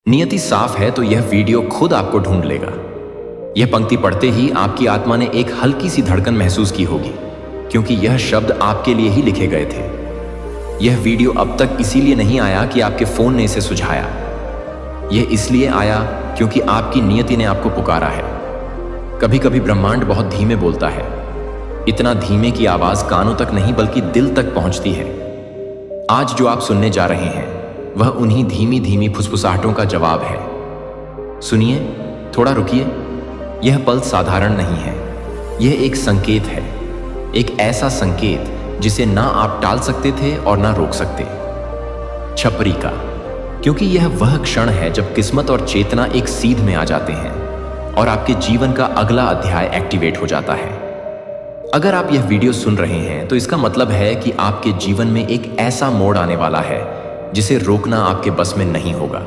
नियति साफ है तो यह वीडियो खुद आपको ढूंढ लेगा। यह पंक्ति पढ़ते ही आपकी आत्मा ने एक हल्की सी धड़कन महसूस की होगी, क्योंकि यह शब्द आपके लिए ही लिखे गए थे। यह वीडियो अब तक इसीलिए नहीं आया कि आपके फोन ने इसे सुझाया। यह इसलिए आया क्योंकि आपकी नियति ने आपको पुकारा है। कभी कभी ब्रह्मांड बहुत धीमे बोलता है, इतना धीमे कि आवाज कानों तक नहीं बल्कि दिल तक पहुंचती है। आज जो आप सुनने जा रहे हैं वह उन्हीं धीमी धीमी फुसफुसाहटों का जवाब है। सुनिए, थोड़ा रुकिए। यह पल साधारण नहीं है, यह एक संकेत है, एक ऐसा संकेत जिसे ना आप टाल सकते थे और ना रोक सकते। छपरी का, क्योंकि यह वह क्षण है जब किस्मत और चेतना एक सीध में आ जाते हैं और आपके जीवन का अगला अध्याय एक्टिवेट हो जाता है। अगर आप यह वीडियो सुन रहे हैं तो इसका मतलब है कि आपके जीवन में एक ऐसा मोड़ आने वाला है जिसे रोकना आपके बस में नहीं होगा।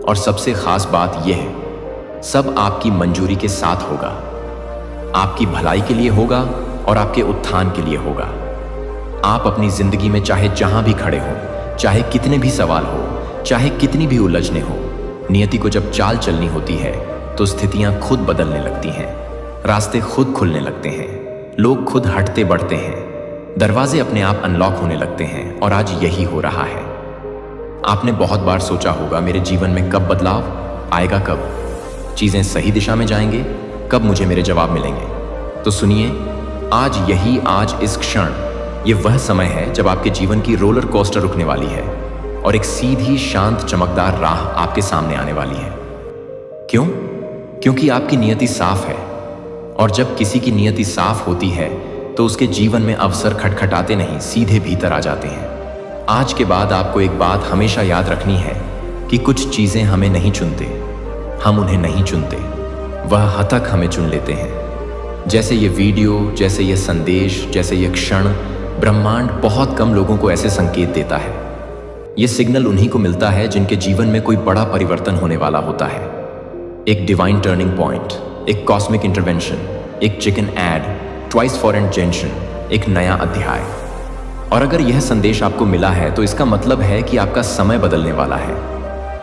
और सबसे खास बात यह है, सब आपकी मंजूरी के साथ होगा, आपकी भलाई के लिए होगा और आपके उत्थान के लिए होगा। आप अपनी जिंदगी में चाहे जहां भी खड़े हो, चाहे कितने भी सवाल हो, चाहे कितनी भी उलझने हो, नियति को जब चाल चलनी होती है तो स्थितियां खुद बदलने लगती हैं, रास्ते खुद खुलने लगते हैं, लोग खुद हटते बढ़ते हैं, दरवाजे अपने आप अनलॉक होने लगते हैं। और आज यही हो रहा है। आपने बहुत बार सोचा होगा, मेरे जीवन में कब बदलाव आएगा, कब चीजें सही दिशा में जाएंगे, कब मुझे मेरे जवाब मिलेंगे। तो सुनिए, आज इस क्षण ये वह समय है जब आपके जीवन की रोलर कोस्टर रुकने वाली है और एक सीधी शांत चमकदार राह आपके सामने आने वाली है। क्यों? क्योंकि आपकी नियति साफ है। और जब किसी की नियति साफ होती है तो उसके जीवन में अवसर खटखटाते नहीं, सीधे भीतर आ जाते हैं। आज के बाद आपको एक बात हमेशा याद रखनी है कि कुछ चीजें हमें नहीं चुनते, हम उन्हें नहीं चुनते, वह हतक हमें चुन लेते हैं। जैसे ये वीडियो, जैसे ये संदेश, जैसे ये क्षण, ब्रह्मांड बहुत कम लोगों को ऐसे संकेत देता है। ये सिग्नल उन्हीं को मिलता है जिनके जीवन में कोई बड़ा परिवर्तन होने वाला होता है। एक डिवाइन टर्निंग पॉइंट, एक कॉस्मिक इंटरवेंशन, एक चिकन एड, ट्वाइस फॉरेन जेंशन, एक नया अध्याय। और अगर यह संदेश आपको मिला है तो इसका मतलब है कि आपका समय बदलने वाला है।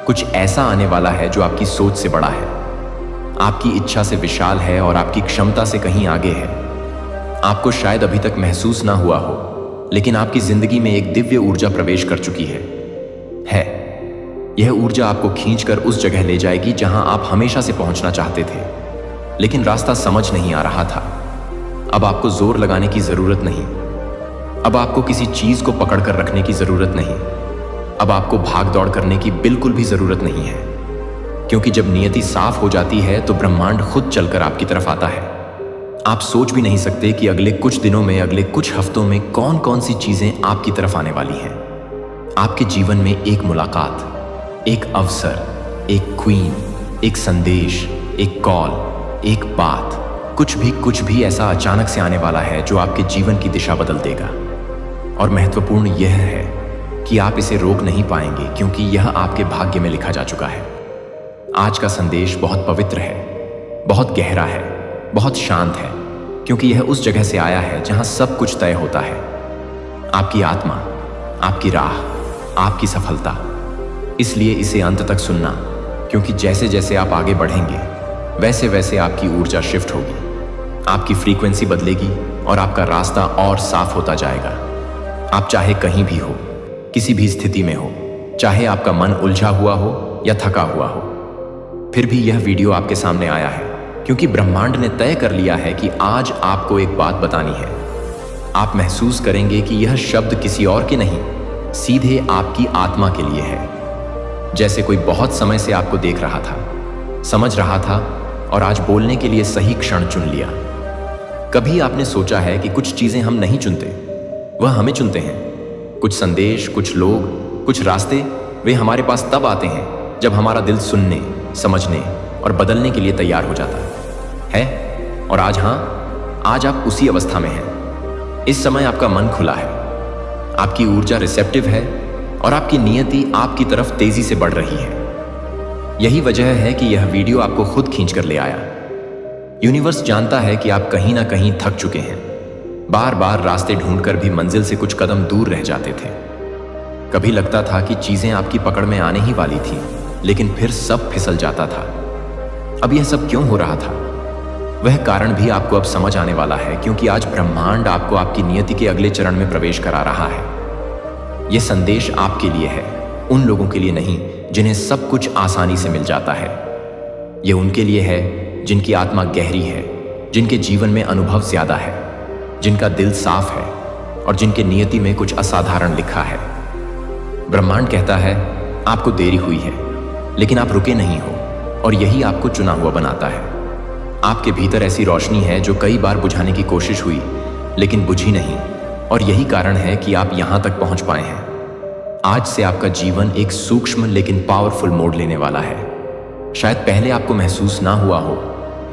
कुछ ऐसा आने वाला है जो आपकी सोच से बड़ा है, आपकी इच्छा से विशाल है और आपकी क्षमता से कहीं आगे है। आपको शायद अभी तक महसूस ना हुआ हो, लेकिन आपकी जिंदगी में एक दिव्य ऊर्जा प्रवेश कर चुकी है। यह ऊर्जा आपको खींचकर उस जगह ले जाएगी जहां आप हमेशा से पहुंचना चाहते थे, लेकिन रास्ता समझ नहीं आ रहा था। अब आपको जोर लगाने की जरूरत नहीं, अब आपको किसी चीज को पकड़कर रखने की जरूरत नहीं, अब आपको भाग दौड़ करने की बिल्कुल भी जरूरत नहीं है। क्योंकि जब नियति साफ हो जाती है तो ब्रह्मांड खुद चलकर आपकी तरफ आता है। आप सोच भी नहीं सकते कि अगले कुछ दिनों में, अगले कुछ हफ्तों में कौन कौन सी चीजें आपकी तरफ आने वाली हैं। आपके जीवन में एक मुलाकात, एक अवसर, एक क्वीन, एक संदेश, एक कॉल, एक बात, कुछ भी ऐसा अचानक से आने वाला है जो आपके जीवन की दिशा बदल देगा। और महत्वपूर्ण यह है कि आप इसे रोक नहीं पाएंगे, क्योंकि यह आपके भाग्य में लिखा जा चुका है। आज का संदेश बहुत पवित्र है, बहुत गहरा है, बहुत शांत है, क्योंकि यह उस जगह से आया है जहां सब कुछ तय होता है। आपकी आत्मा, आपकी राह, आपकी सफलता। इसलिए इसे अंत तक सुनना, क्योंकि जैसे जैसे आप आगे बढ़ेंगे वैसे वैसे आपकी ऊर्जा शिफ्ट होगी, आपकी फ्रीक्वेंसी बदलेगी और आपका रास्ता और साफ होता जाएगा। आप चाहे कहीं भी हो, किसी भी स्थिति में हो, चाहे आपका मन उलझा हुआ हो या थका हुआ हो, फिर भी यह वीडियो आपके सामने आया है क्योंकि ब्रह्मांड ने तय कर लिया है कि आज आपको एक बात बतानी है। आप महसूस करेंगे कि यह शब्द किसी और के नहीं, सीधे आपकी आत्मा के लिए है। जैसे कोई बहुत समय से आपको देख रहा था, समझ रहा था और आज बोलने के लिए सही क्षण चुन लिया। कभी आपने सोचा है कि कुछ चीजें हम नहीं चुनते, वह हमें चुनते हैं। कुछ संदेश, कुछ लोग, कुछ रास्ते, वे हमारे पास तब आते हैं जब हमारा दिल सुनने, समझने और बदलने के लिए तैयार हो जाता है। और आज आप उसी अवस्था में हैं। इस समय आपका मन खुला है, आपकी ऊर्जा रिसेप्टिव है और आपकी नियति आपकी तरफ तेजी से बढ़ रही है। यही वजह है कि यह वीडियो आपको खुद खींच कर ले आया। यूनिवर्स जानता है कि आप कहीं ना कहीं थक चुके हैं, बार बार रास्ते ढूंढकर भी मंजिल से कुछ कदम दूर रह जाते थे। कभी लगता था कि चीजें आपकी पकड़ में आने ही वाली थी, लेकिन अब आप समझ रहे हैं कि यह सिर्फ एक इंतजार था। लेकिन फिर सब फिसल जाता था। अब यह सब क्यों हो रहा था? वह कारण भी आपको अब समझ आने वाला है, क्योंकि आज ब्रह्मांड आपको आपकी नियति के अगले चरण में प्रवेश करा रहा है। यह संदेश आपके लिए है, उन लोगों के लिए नहीं जिन्हें सब कुछ आसानी से मिल जाता है। यह उनके लिए है जिनकी आत्मा गहरी है, जिनके जीवन में अनुभव ज्यादा है, जिनका दिल साफ है और जिनके नियति में कुछ असाधारण लिखा है। ब्रह्मांड कहता है आपको देरी हुई है, लेकिन आप रुके नहीं हो और यही आपको चुना हुआ बनाता है। आपके भीतर ऐसी रोशनी है जो कई बार बुझाने की कोशिश हुई लेकिन बुझी नहीं, और यही कारण है कि आप यहां तक पहुंच पाए हैं। आज से आपका जीवन एक सूक्ष्म लेकिन पावरफुल मोड़ लेने वाला है। शायद पहले आपको महसूस ना हुआ हो,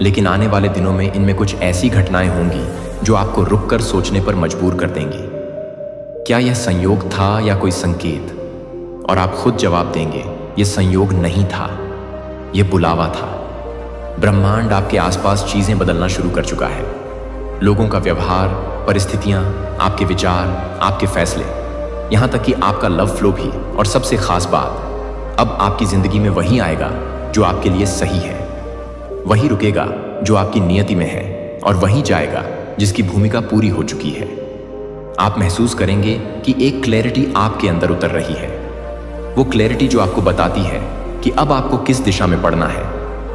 लेकिन आने वाले दिनों में इनमें कुछ ऐसी घटनाएं होंगी जो आपको रुककर सोचने पर मजबूर कर देंगी। क्या यह संयोग था या कोई संकेत? और आप खुद जवाब देंगे, यह संयोग नहीं था, यह बुलावा था। ब्रह्मांड आपके आसपास चीजें बदलना शुरू कर चुका है। लोगों का व्यवहार, परिस्थितियां, आपके विचार, आपके फैसले, यहां तक कि आपका लव फ्लो भी। और सबसे खास बात, अब आपकी जिंदगी में वही आएगा जो आपके लिए सही है, वही रुकेगा जो आपकी नियति में है, और वही जाएगा जिसकी भूमिका पूरी हो चुकी है। आप महसूस करेंगे कि एक क्लैरिटी आपके अंदर उतर रही है। वो क्लैरिटी जो आपको बताती है कि अब आपको किस दिशा में पढ़ना है,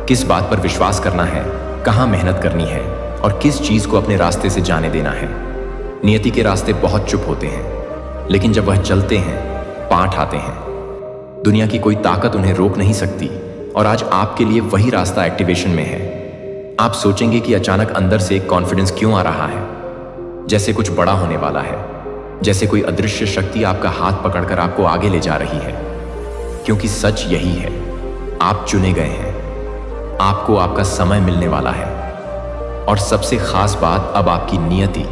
किस बात पर विश्वास करना है, कहाँ मेहनत करनी है और किस चीज को अपने रास्ते से जाने देना है। नियति के रास्ते बहुत चुप होते हैं, लेकिन जब वह चलते हैं, पाठ आते हैं। दुनिया की कोई ताकत उन्हें रोक नहीं सकती, और आज आपके लिए वही रास्ता एक्टिवेशन में है। आप सोचेंगे कि अचानक अंदर से एक कॉन्फिडेंस क्यों आ रहा है, जैसे कुछ बड़ा होने वाला है, जैसे कोई अदृश्य शक्ति आपका हाथ पकड़कर आपको आगे ले जा रही है। क्योंकि सच यही है, आप चुने गए हैं, आपको आपका समय मिलने वाला है। और सबसे खास बात, अब आपकी नियति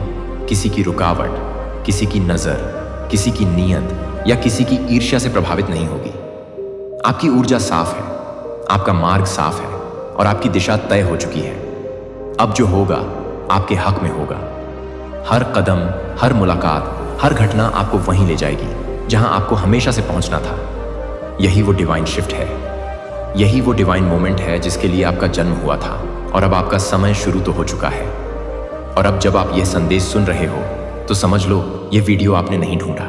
किसी की रुकावट, किसी की नजर, किसी की नीयत या किसी की ईर्ष्या से प्रभावित नहीं होगी। आपकी ऊर्जा साफ है, आपका मार्ग साफ है और आपकी दिशा तय हो चुकी है। अब जो होगा आपके हक में होगा। हर कदम, हर मुलाकात, हर घटना आपको वहीं ले जाएगी जहां आपको हमेशा से पहुंचना था। यही वो डिवाइन शिफ्ट है, यही वो डिवाइन मोमेंट है जिसके लिए आपका जन्म हुआ था, और अब आपका समय शुरू तो हो चुका है। और अब जब आप यह संदेश सुन रहे हो तो समझ लो, यह वीडियो आपने नहीं ढूंढा,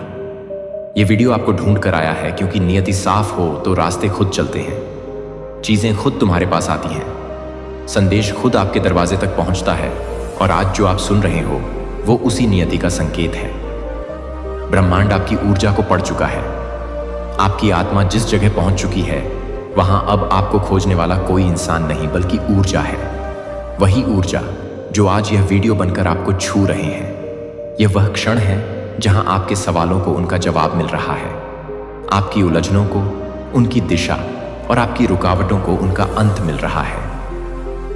यह वीडियो आपको ढूंढ कर आया है। क्योंकि नियति साफ हो तो रास्ते खुद चलते हैं, चीजें खुद तुम्हारे पास आती हैं, संदेश खुद आपके दरवाजे तक पहुंचता है। और आज जो आप सुन रहे हो वो उसी नियति का संकेत है। ब्रह्मांड आपकी ऊर्जा को पढ़ चुका है। आपकी आत्मा जिस जगह पहुंच चुकी है, वहां अब आपको खोजने वाला कोई इंसान नहीं बल्कि ऊर्जा है। वही ऊर्जा जो आज यह वीडियो बनकर आपको छू रहे हैं। यह वह क्षण है जहां आपके सवालों को उनका जवाब मिल रहा है, आपकी उलझनों को उनकी दिशा और आपकी रुकावटों को उनका अंत मिल रहा है।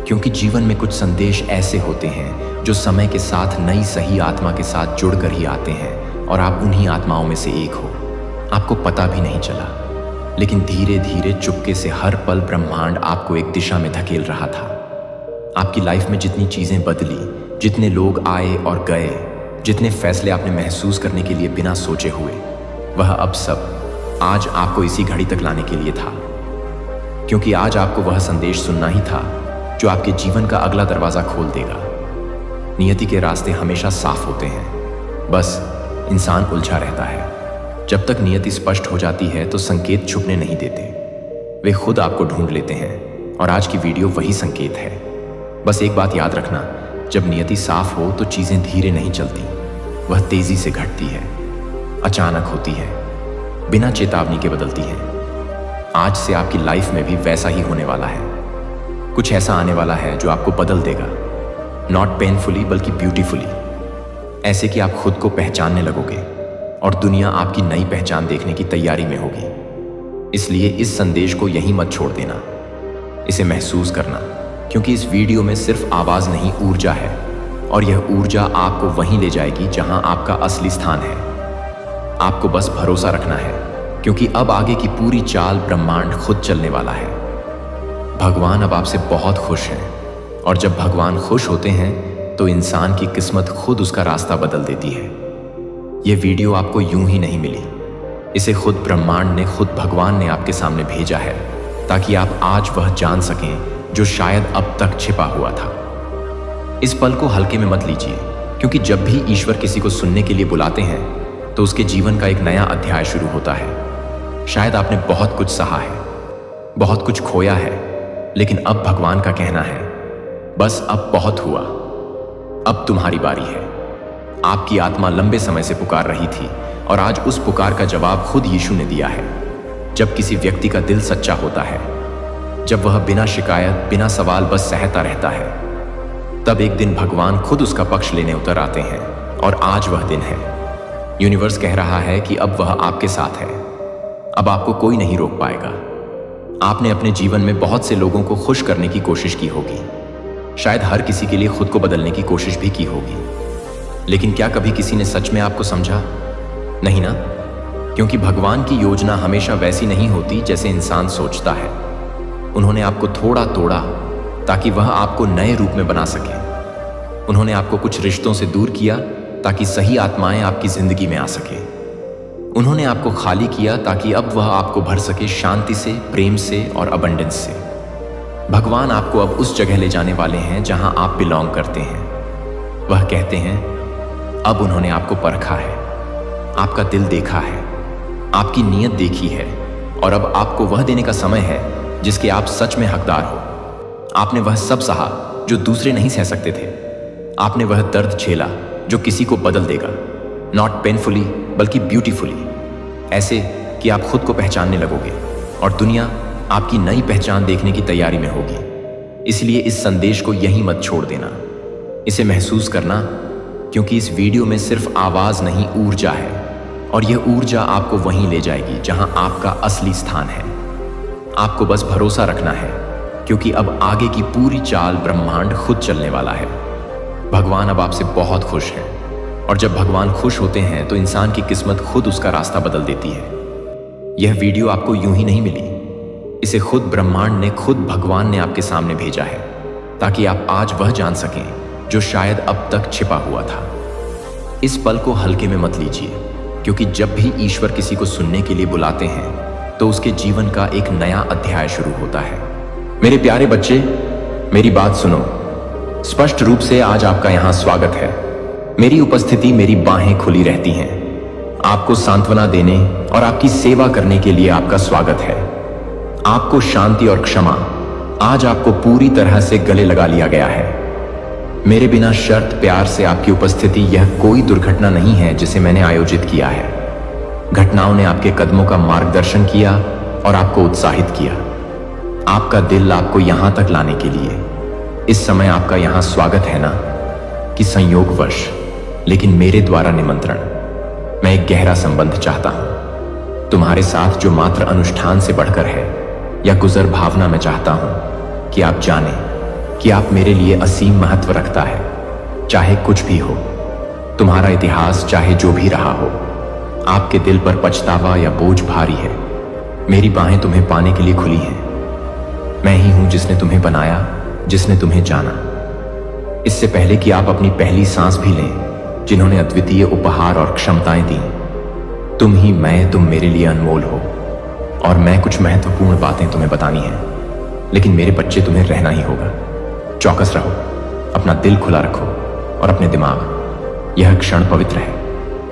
क्योंकि जीवन में कुछ संदेश ऐसे होते हैं जो समय के साथ नई सही आत्मा के साथ जुड़कर ही आते हैं, और आप उन्हीं आत्माओं में से एक हो। आपको पता भी नहीं चला, लेकिन धीरे धीरे चुपके से हर पल ब्रह्मांड आपको एक दिशा में धकेल रहा था। आपकी लाइफ में जितनी चीजें बदली, जितने लोग आए और गए, जितने फैसले आपने महसूस करने के लिए बिना सोचे हुए, वह अब सब आज आपको इसी घड़ी तक लाने के लिए था। क्योंकि आज आपको वह संदेश सुनना ही था जो आपके जीवन का अगला दरवाजा खोल देगा। नियति के रास्ते हमेशा साफ होते हैं, बस इंसान उलझा रहता है। जब तक नियति स्पष्ट हो जाती है तो संकेत छुपने नहीं देते, वे खुद आपको ढूंढ लेते हैं। और आज की वीडियो वही संकेत है। बस एक बात याद रखना, जब नियति साफ हो तो चीजें धीरे नहीं चलती, वह तेजी से घटती है, अचानक होती है, बिना चेतावनी के बदलती है। आज से आपकी लाइफ में भी वैसा ही होने वाला है। कुछ ऐसा आने वाला है जो आपको बदल देगा, नॉट पेनफुली बल्कि ब्यूटीफुली। ऐसे कि आप खुद को पहचानने लगोगे और दुनिया आपकी नई पहचान देखने की तैयारी में होगी। इसलिए इस संदेश को यहीं मत छोड़ देना, इसे महसूस करना, क्योंकि इस वीडियो में सिर्फ आवाज नहीं, ऊर्जा है। और यह ऊर्जा आपको वहीं ले जाएगी जहां आपका असली स्थान है। आपको बस भरोसा रखना है, क्योंकि अब आगे की पूरी चाल ब्रह्मांड खुद चलने वाला है। भगवान अब आपसे बहुत खुश हैं, और जब भगवान खुश होते हैं तो इंसान की किस्मत खुद उसका रास्ता बदल देती है। यह वीडियो आपको यूं ही नहीं मिली, इसे खुद ब्रह्मांड ने, खुद भगवान ने आपके सामने भेजा है, ताकि आप आज वह जान सकें जो शायद अब तक छिपा हुआ था। इस पल को हल्के में मत लीजिए, क्योंकि जब भी ईश्वर किसी को सुनने के लिए बुलाते हैं तो उसके जीवन का एक नया अध्याय शुरू होता है। शायद आपने बहुत कुछ सहा है, बहुत कुछ खोया है, लेकिन अब भगवान का कहना है, बस अब बहुत हुआ, अब तुम्हारी बारी है। आपकी आत्मा लंबे समय से पुकार रही थी और आज उस पुकार का जवाब खुद यीशु ने दिया है। जब किसी व्यक्ति का दिल सच्चा होता है, जब वह बिना शिकायत, बिना सवाल बस सहता रहता है, तब एक दिन भगवान खुद उसका पक्ष लेने उतर आते हैं। और आज वह दिन है। यूनिवर्स कह रहा है कि अब वह आपके साथ है। अब आपको कोई नहीं रोक पाएगा। आपने अपने जीवन में बहुत से लोगों को खुश करने की कोशिश की होगी, शायद हर किसी के लिए खुद को बदलने की कोशिश भी की होगी, लेकिन क्या कभी किसी ने सच में आपको समझा? नहीं ना? क्योंकि भगवान की योजना हमेशा वैसी नहीं होती जैसे इंसान सोचता है। उन्होंने आपको थोड़ा तोड़ा ताकि वह आपको नए रूप में बना सके। उन्होंने आपको कुछ रिश्तों से दूर किया ताकि सही आत्माएं आपकी जिंदगी में आ सके। उन्होंने आपको खाली किया ताकि अब वह आपको भर सके शांति से, प्रेम से और अबंडेंस से। भगवान आपको अब उस जगह ले जाने वाले हैं जहां आप बिलोंग करते हैं। वह कहते हैं, अब उन्होंने आपको परखा है, आपका दिल देखा है, आपकी नीयत देखी है, और अब आपको वह देने का समय है जिसके आप सच में हकदार हो। आपने वह सब सहा जो दूसरे नहीं सह सकते थे। आपने वह दर्द झेला जो किसी को बदल देगा, नॉट पेनफुली बल्कि ब्यूटीफुली, ऐसे कि आप खुद को पहचानने लगोगे और दुनिया आपकी नई पहचान देखने की तैयारी में होगी। इसलिए इस संदेश को यहीं मत छोड़ देना, इसे महसूस करना, क्योंकि इस वीडियो में सिर्फ आवाज नहीं, ऊर्जा है, और यह ऊर्जा आपको वहीं ले जाएगी जहां आपका असली स्थान है। आपको बस भरोसा रखना है, क्योंकि अब आगे की पूरी चाल ब्रह्मांड खुद चलने वाला है। भगवान अब आपसे बहुत खुश है, और जब भगवान खुश होते हैं तो इंसान की किस्मत खुद उसका रास्ता बदल देती है। यह वीडियो आपको यूं ही नहीं मिली, इसे खुद ब्रह्मांड ने, खुद भगवान ने आपके सामने भेजा है, ताकि आप आज वह जान सकें जो शायद अब तक छिपा हुआ था। इस पल को हल्के में मत लीजिए, क्योंकि जब भी ईश्वर किसी को सुनने के लिए बुलाते हैं तो उसके जीवन का एक नया अध्याय शुरू होता है। मेरे प्यारे बच्चे, मेरी बात सुनो। स्पष्ट रूप से आज आपका यहां स्वागत है। मेरी उपस्थिति, मेरी बाहें खुली रहती हैं। आपको सांत्वना देने और आपकी सेवा करने के लिए आपका स्वागत है। आपको शांति और क्षमा, आज आपको पूरी तरह से गले लगा लिया गया है। मेरे बिना शर्त प्यार से आपकी उपस्थिति, यह कोई दुर्घटना नहीं है जिसे मैंने आयोजित किया है। घटनाओं ने आपके कदमों का मार्गदर्शन किया और आपको उत्साहित किया। आपका दिल आपको यहां तक लाने के लिए। इस समय आपका यहां स्वागत है ना, कि संयोगवश, लेकिन मेरे द्वारा निमंत्रण। मैं एक गहरा संबंध चाहता हूं तुम्हारे साथ, जो मात्र अनुष्ठान से बढ़कर है या गुजर भावना। में चाहता हूं कि आप जानें कि आप मेरे लिए असीम महत्व रखता है, चाहे कुछ भी हो। तुम्हारा इतिहास चाहे जो भी रहा हो, आपके दिल पर पछतावा या बोझ भारी है, मेरी बाहें तुम्हें पाने के लिए खुली हैं। मैं ही हूं जिसने तुम्हें बनाया, जिसने तुम्हें जाना। इससे पहले कि आप अपनी पहली सांस भी लें, जिन्होंने अद्वितीय उपहार और क्षमताएं दी। तुम ही मैं, तुम मेरे लिए अनमोल हो, और मैं कुछ महत्वपूर्ण बातें तुम्हें बतानी हैं। लेकिन मेरे बच्चे, तुम्हें रहना ही होगा। चौकस रहो, अपना दिल खुला रखो और अपने दिमाग। यह क्षण पवित्र है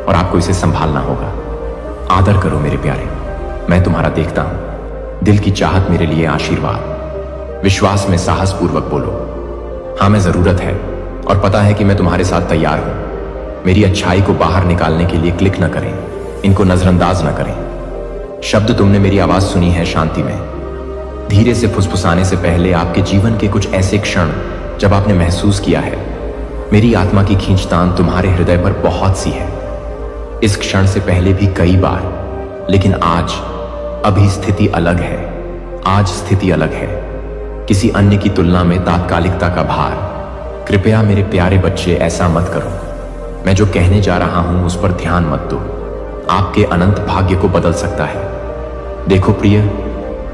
और आपको इसे संभालना होगा। आदर करो मेरे प्यारे, मैं तुम्हारा देखता हूं। दिल की चाहत मेरे लिए आशीर्वाद। विश्वास में साहस पूर्वक बोलो, हाँ मैं जरूरत है, और पता है कि मैं तुम्हारे साथ तैयार हूं। मेरी अच्छाई को बाहर निकालने के लिए क्लिक न करें, इनको नजरअंदाज न करें। शब्द तुमने मेरी आवाज सुनी है शांति में। धीरे से फुसफुसाने से पहले आपके जीवन के कुछ ऐसे क्षण जब आपने महसूस किया है, मेरी आत्मा की खींचतान तुम्हारे हृदय पर बहुत सी है। इस क्षण से पहले भी कई बार, लेकिन आज, अभी स्थिति अलग है। आज स्थिति अलग है, किसी अन्य की तुलना में तात्कालिकता का भार। कृपया मेरे प्यारे बच्चे, ऐसा मत करो। मैं जो कहने जा रहा हूं उस पर ध्यान मत दो। आपके अनंत भाग्य को बदल सकता है। देखो प्रिय,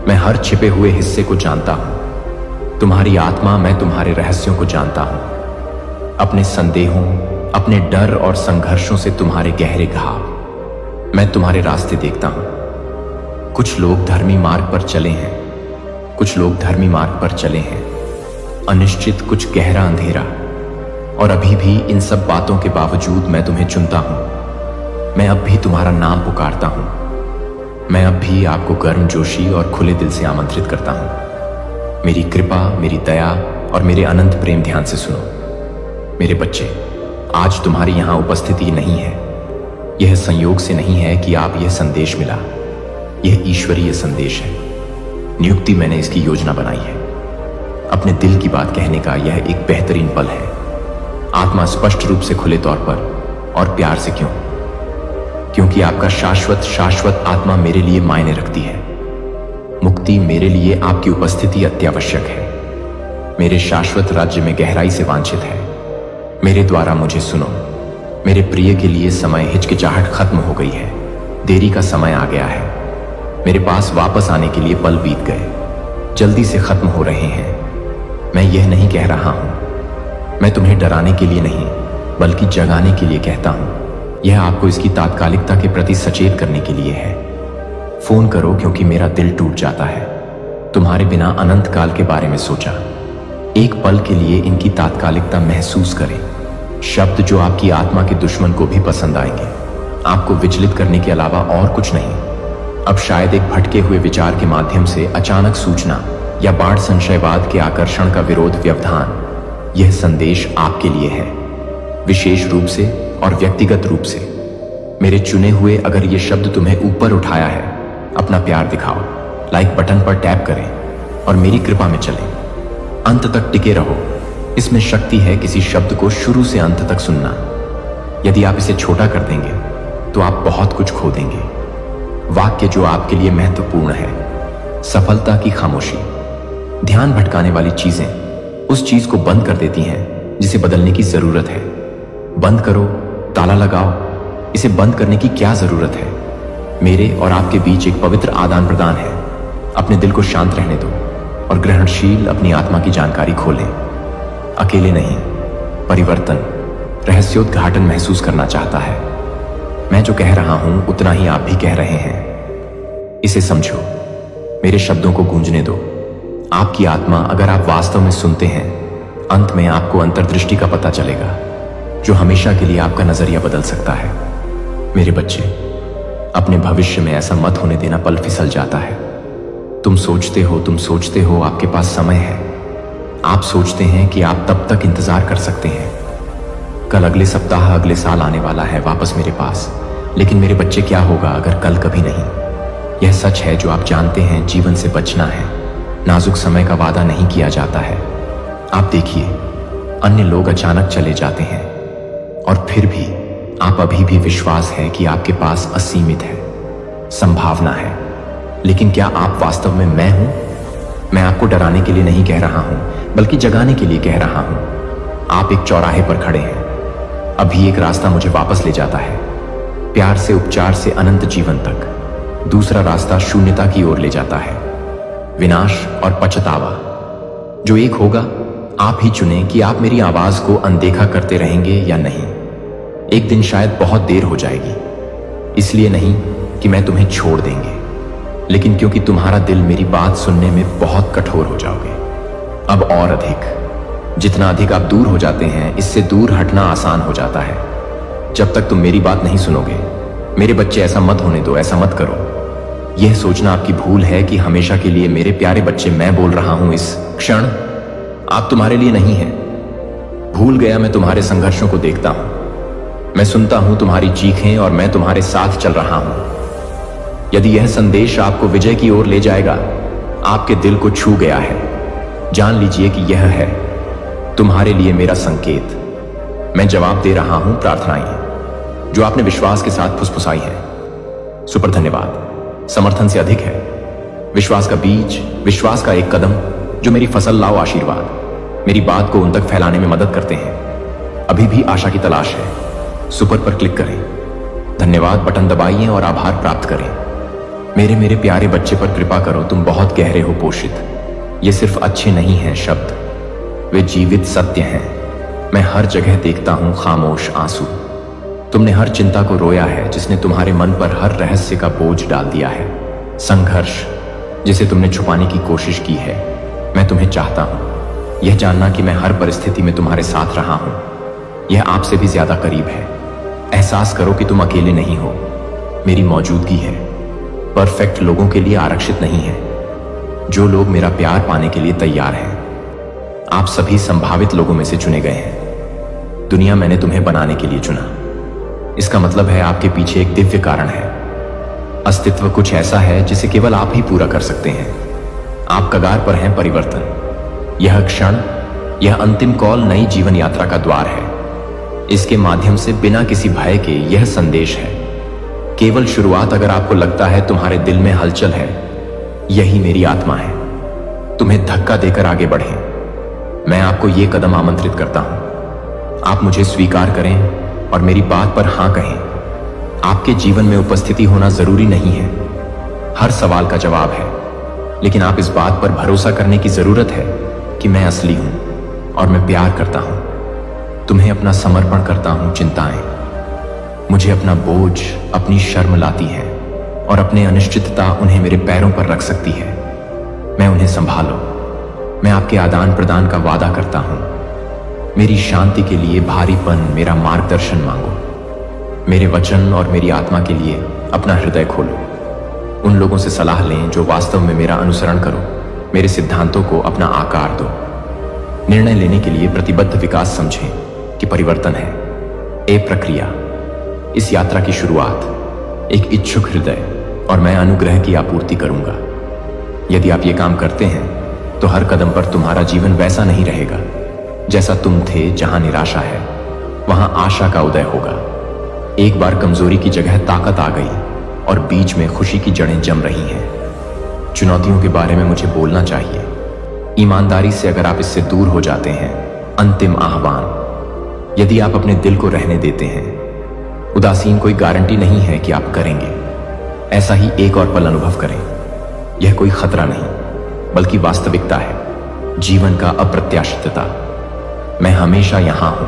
मैं हर छिपे हुए हिस्से को जानता हूं। तुम्हारी आत्मा, मैं तुम्हारे रहस्यों को जानता हूं। अपने संदेहों, अपने डर और संघर्षों से तुम्हारे गहरे घाव। मैं तुम्हारे रास्ते देखता हूं। कुछ लोग धर्मी मार्ग पर चले हैं, कुछ लोग धर्मी मार्ग पर चले हैं, अनिश्चित कुछ गहरा अंधेरा। और अभी भी इन सब बातों के बावजूद मैं तुम्हें चुनता हूं। मैं अब भी तुम्हारा नाम पुकारता हूं। मैं अब भी आपको गर्मजोशी और खुले दिल से आमंत्रित करता हूं। मेरी कृपा, मेरी दया और मेरे अनंत प्रेम ध्यान से सुनो। मेरे बच्चे, आज तुम्हारी यहां उपस्थिति नहीं है। यह संयोग से नहीं है कि आप यह संदेश मिला। यह ईश्वरीय संदेश है। नियुक्ति मैंने इसकी योजना बनाई है। अपने दिल की बात कहने का यह एक बेहतरीन पल है। आत्मा स्पष्ट रूप से खुले तौर पर और प्यार से। क्यों? क्योंकि आपका शाश्वत आत्मा मेरे लिए मायने रखती है। मुक्ति मेरे लिए आपकी उपस्थिति अत्यावश्यक है। मेरे शाश्वत राज्य में गहराई से वांछित है। मेरे द्वारा मुझे सुनो। मेरे प्रिय के लिए समय हिचकिचाहट खत्म हो गई है। देरी का समय आ गया है। मेरे पास वापस आने के लिए पल बीत गए, जल्दी से खत्म हो रहे हैं। मैं यह नहीं कह रहा हूं। मैं तुम्हें डराने के लिए नहीं, बल्कि जगाने के लिए कहता हूं। यह आपको इसकी तात्कालिकता के प्रति सचेत करने के लिए है। फोन करो, क्योंकि मेरा दिल टूट जाता है। तुम्हारे बिना अनंत काल के बारे में सोचा। एक पल के लिए इनकी तात्कालिकता महसूस करें। शब्द जो आपकी आत्मा के दुश्मन को भी पसंद आएंगे, आपको विचलित करने के अलावा और कुछ नहीं। अब शायद एक भटके हुए विचार के माध्यम से अचानक सूचना या बाढ़ संशयवाद के आकर्षण का विरोध व्यवधान। यह संदेश आपके लिए है, विशेष रूप से और व्यक्तिगत रूप से। मेरे चुने हुए, अगर यह शब्द तुम्हें ऊपर उठाया है, अपना प्यार दिखाओ। लाइक बटन पर टैप करें और मेरी कृपा में चलें। अंत तक टिके रहो। इसमें शक्ति है किसी शब्द को शुरू से अंत तक सुनना। यदि आप इसे छोटा कर देंगे तो आप बहुत कुछ खो देंगे। वाक्य जो आपके लिए महत्वपूर्ण है, सफलता की खामोशी। ध्यान भटकाने वाली चीजें उस चीज को बंद कर देती हैं जिसे बदलने की जरूरत है। बंद करो, ताला लगाओ। इसे बंद करने की क्या जरूरत है? मेरे और आपके बीच एक पवित्र आदान प्रदान है। अपने दिल को शांत रहने दो और ग्रहणशील अपनी आत्मा की जानकारी खोलें। अकेले नहीं, परिवर्तन, रहस्योद्घाटन महसूस करना चाहता है। मैं जो कह रहा हूं उतना ही आप भी कह रहे हैं। इसे समझो, मेरे शब्दों को गूंजने दो। आपकी आत्मा, अगर आप वास्तव में सुनते हैं, अंत में आपको अंतर्दृष्टि का पता चलेगा, जो हमेशा के लिए आपका नजरिया बदल सकता है। मेरे बच्चे, अपने भविष्य में ऐसा मत होने देना। पल फिसल जाता है। तुम सोचते हो आपके पास समय है। आप सोचते हैं कि आप तब तक इंतजार कर सकते हैं। कल, अगले सप्ताह, अगले साल आने वाला है वापस मेरे पास। लेकिन मेरे बच्चे, क्या होगा अगर कल कभी नहीं? यह सच है जो आप जानते हैं। जीवन से बचना है। नाजुक समय का वादा नहीं किया जाता है। आप देखिए, अन्य लोग अचानक चले जाते हैं और फिर भी आप अभी भी विश्वास है कि आपके पास असीमित है, संभावना है। लेकिन क्या आप वास्तव में मैं हूं? मैं आपको डराने के लिए नहीं कह रहा हूं, बल्कि जगाने के लिए कह रहा हूं। आप एक चौराहे पर खड़े हैं। अभी एक रास्ता मुझे वापस ले जाता है, प्यार से, उपचार से अनंत जीवन तक। दूसरा रास्ता शून्यता की ओर ले जाता है, विनाश और पछतावा। जो एक होगा, आप ही चुनें कि आप मेरी आवाज को अनदेखा करते रहेंगे या नहीं। एक दिन शायद बहुत देर हो जाएगी, इसलिए नहीं कि मैं तुम्हें छोड़ देंगे, लेकिन क्योंकि तुम्हारा दिल मेरी बात सुनने में बहुत कठोर हो जाओगे। अब और अधिक, जितना अधिक आप दूर हो जाते हैं, इससे दूर हटना आसान हो जाता है। जब तक तुम मेरी बात नहीं सुनोगे, मेरे बच्चे, ऐसा मत होने दो, ऐसा मत करो। यह सोचना आपकी भूल है कि हमेशा के लिए मेरे प्यारे बच्चे, मैं बोल रहा हूं इस क्षण, आप तुम्हारे लिए नहीं हैं। भूल गया मैं तुम्हारे संघर्षों को देखता हूं। मैं सुनता हूं तुम्हारी चीखें और मैं तुम्हारे साथ चल रहा हूं। यदि यह संदेश आपको विजय की ओर ले जाएगा, आपके दिल को छू गया है, जान लीजिए कि यह है तुम्हारे लिए मेरा संकेत। मैं जवाब दे रहा हूं प्रार्थनाएं जो आपने विश्वास के साथ फुसफुसाई हैं। सुपर धन्यवाद। समर्थन से अधिक है। विश्वास का बीज, विश्वास का एक कदम जो मेरी फसल लाओ आशीर्वाद, मेरी बात को उन तक फैलाने में मदद करते हैं। अभी भी आशा की तलाश है। सुपर पर क्लिक करें, धन्यवाद बटन दबाइए और आभार प्राप्त करें। मेरे प्यारे बच्चे पर कृपा करो। तुम बहुत गहरे हो पोषित। ये सिर्फ अच्छे नहीं हैं शब्द, वे जीवित सत्य हैं। मैं हर जगह देखता हूं खामोश आंसू। तुमने हर चिंता को रोया है, जिसने तुम्हारे मन पर हर रहस्य का बोझ डाल दिया है। संघर्ष जिसे तुमने छुपाने की कोशिश की है। मैं तुम्हें चाहता हूं। यह जानना कि मैं हर परिस्थिति में तुम्हारे साथ रहा हूं, यह आपसे भी ज्यादा करीब है। एहसास करो कि तुम अकेले नहीं हो। मेरी मौजूदगी है, परफेक्ट लोगों के लिए आरक्षित नहीं है। जो लोग मेरा प्यार पाने के लिए तैयार हैं। आप सभी संभावित लोगों में से चुने गए हैं। दुनिया मैंने तुम्हें बनाने के लिए चुना। इसका मतलब है आपके पीछे एक दिव्य कारण है। अस्तित्व कुछ ऐसा है जिसे केवल आप ही पूरा कर सकते हैं। आप कगार पर हैं परिवर्तन। यह क्षण, यह अंतिम कॉल नई जीवन यात्रा का द्वार है। इसके माध्यम से बिना किसी भय के यह संदेश है, केवल शुरुआत। अगर आपको लगता है तुम्हारे दिल में हलचल है, यही मेरी आत्मा है। तुम्हें धक्का देकर आगे बढ़ें। मैं आपको यह कदम आमंत्रित करता हूं। आप मुझे स्वीकार करें और मेरी बात पर हां कहें। आपके जीवन में उपस्थिति होना जरूरी नहीं है, हर सवाल का जवाब है, लेकिन आप इस बात पर भरोसा करने की जरूरत है कि मैं असली हूं और मैं प्यार करता हूं। तुम्हें अपना समर्पण करता हूं। चिंताएं मुझे अपना बोझ, अपनी शर्म लाती है और अपने अनिश्चितता उन्हें मेरे पैरों पर रख सकती है। मैं उन्हें संभालो। मैं आपके आदान प्रदान का वादा करता हूं। मेरी शांति के लिए भारीपन, मेरा मार्गदर्शन मांगो। मेरे वचन और मेरी आत्मा के लिए अपना हृदय खोलो। उन लोगों से सलाह लें जो वास्तव में मेरा अनुसरण करो। मेरे सिद्धांतों को अपना आकार दो। निर्णय लेने के लिए प्रतिबद्ध विकास समझें कि परिवर्तन है एक प्रक्रिया। इस यात्रा की शुरुआत एक इच्छुक हृदय, और मैं अनुग्रह की आपूर्ति करूंगा। यदि आप ये काम करते हैं तो हर कदम पर तुम्हारा जीवन वैसा नहीं रहेगा जैसा तुम थे। जहां निराशा है वहां आशा का उदय होगा। एक बार कमजोरी की जगह ताकत आ गई और बीच में खुशी की जड़ें जम रही हैं। चुनौतियों के बारे में मुझे बोलना चाहिए, ईमानदारी से। अगर आप इससे दूर हो जाते हैं, अंतिम आह्वान, यदि आप अपने दिल को रहने देते हैं। उदासीन कोई गारंटी नहीं है कि आप करेंगे। ऐसा ही एक और पल अनुभव करें। यह कोई खतरा नहीं बल्कि वास्तविकता है, जीवन का अप्रत्याशितता। मैं हमेशा यहां हूं,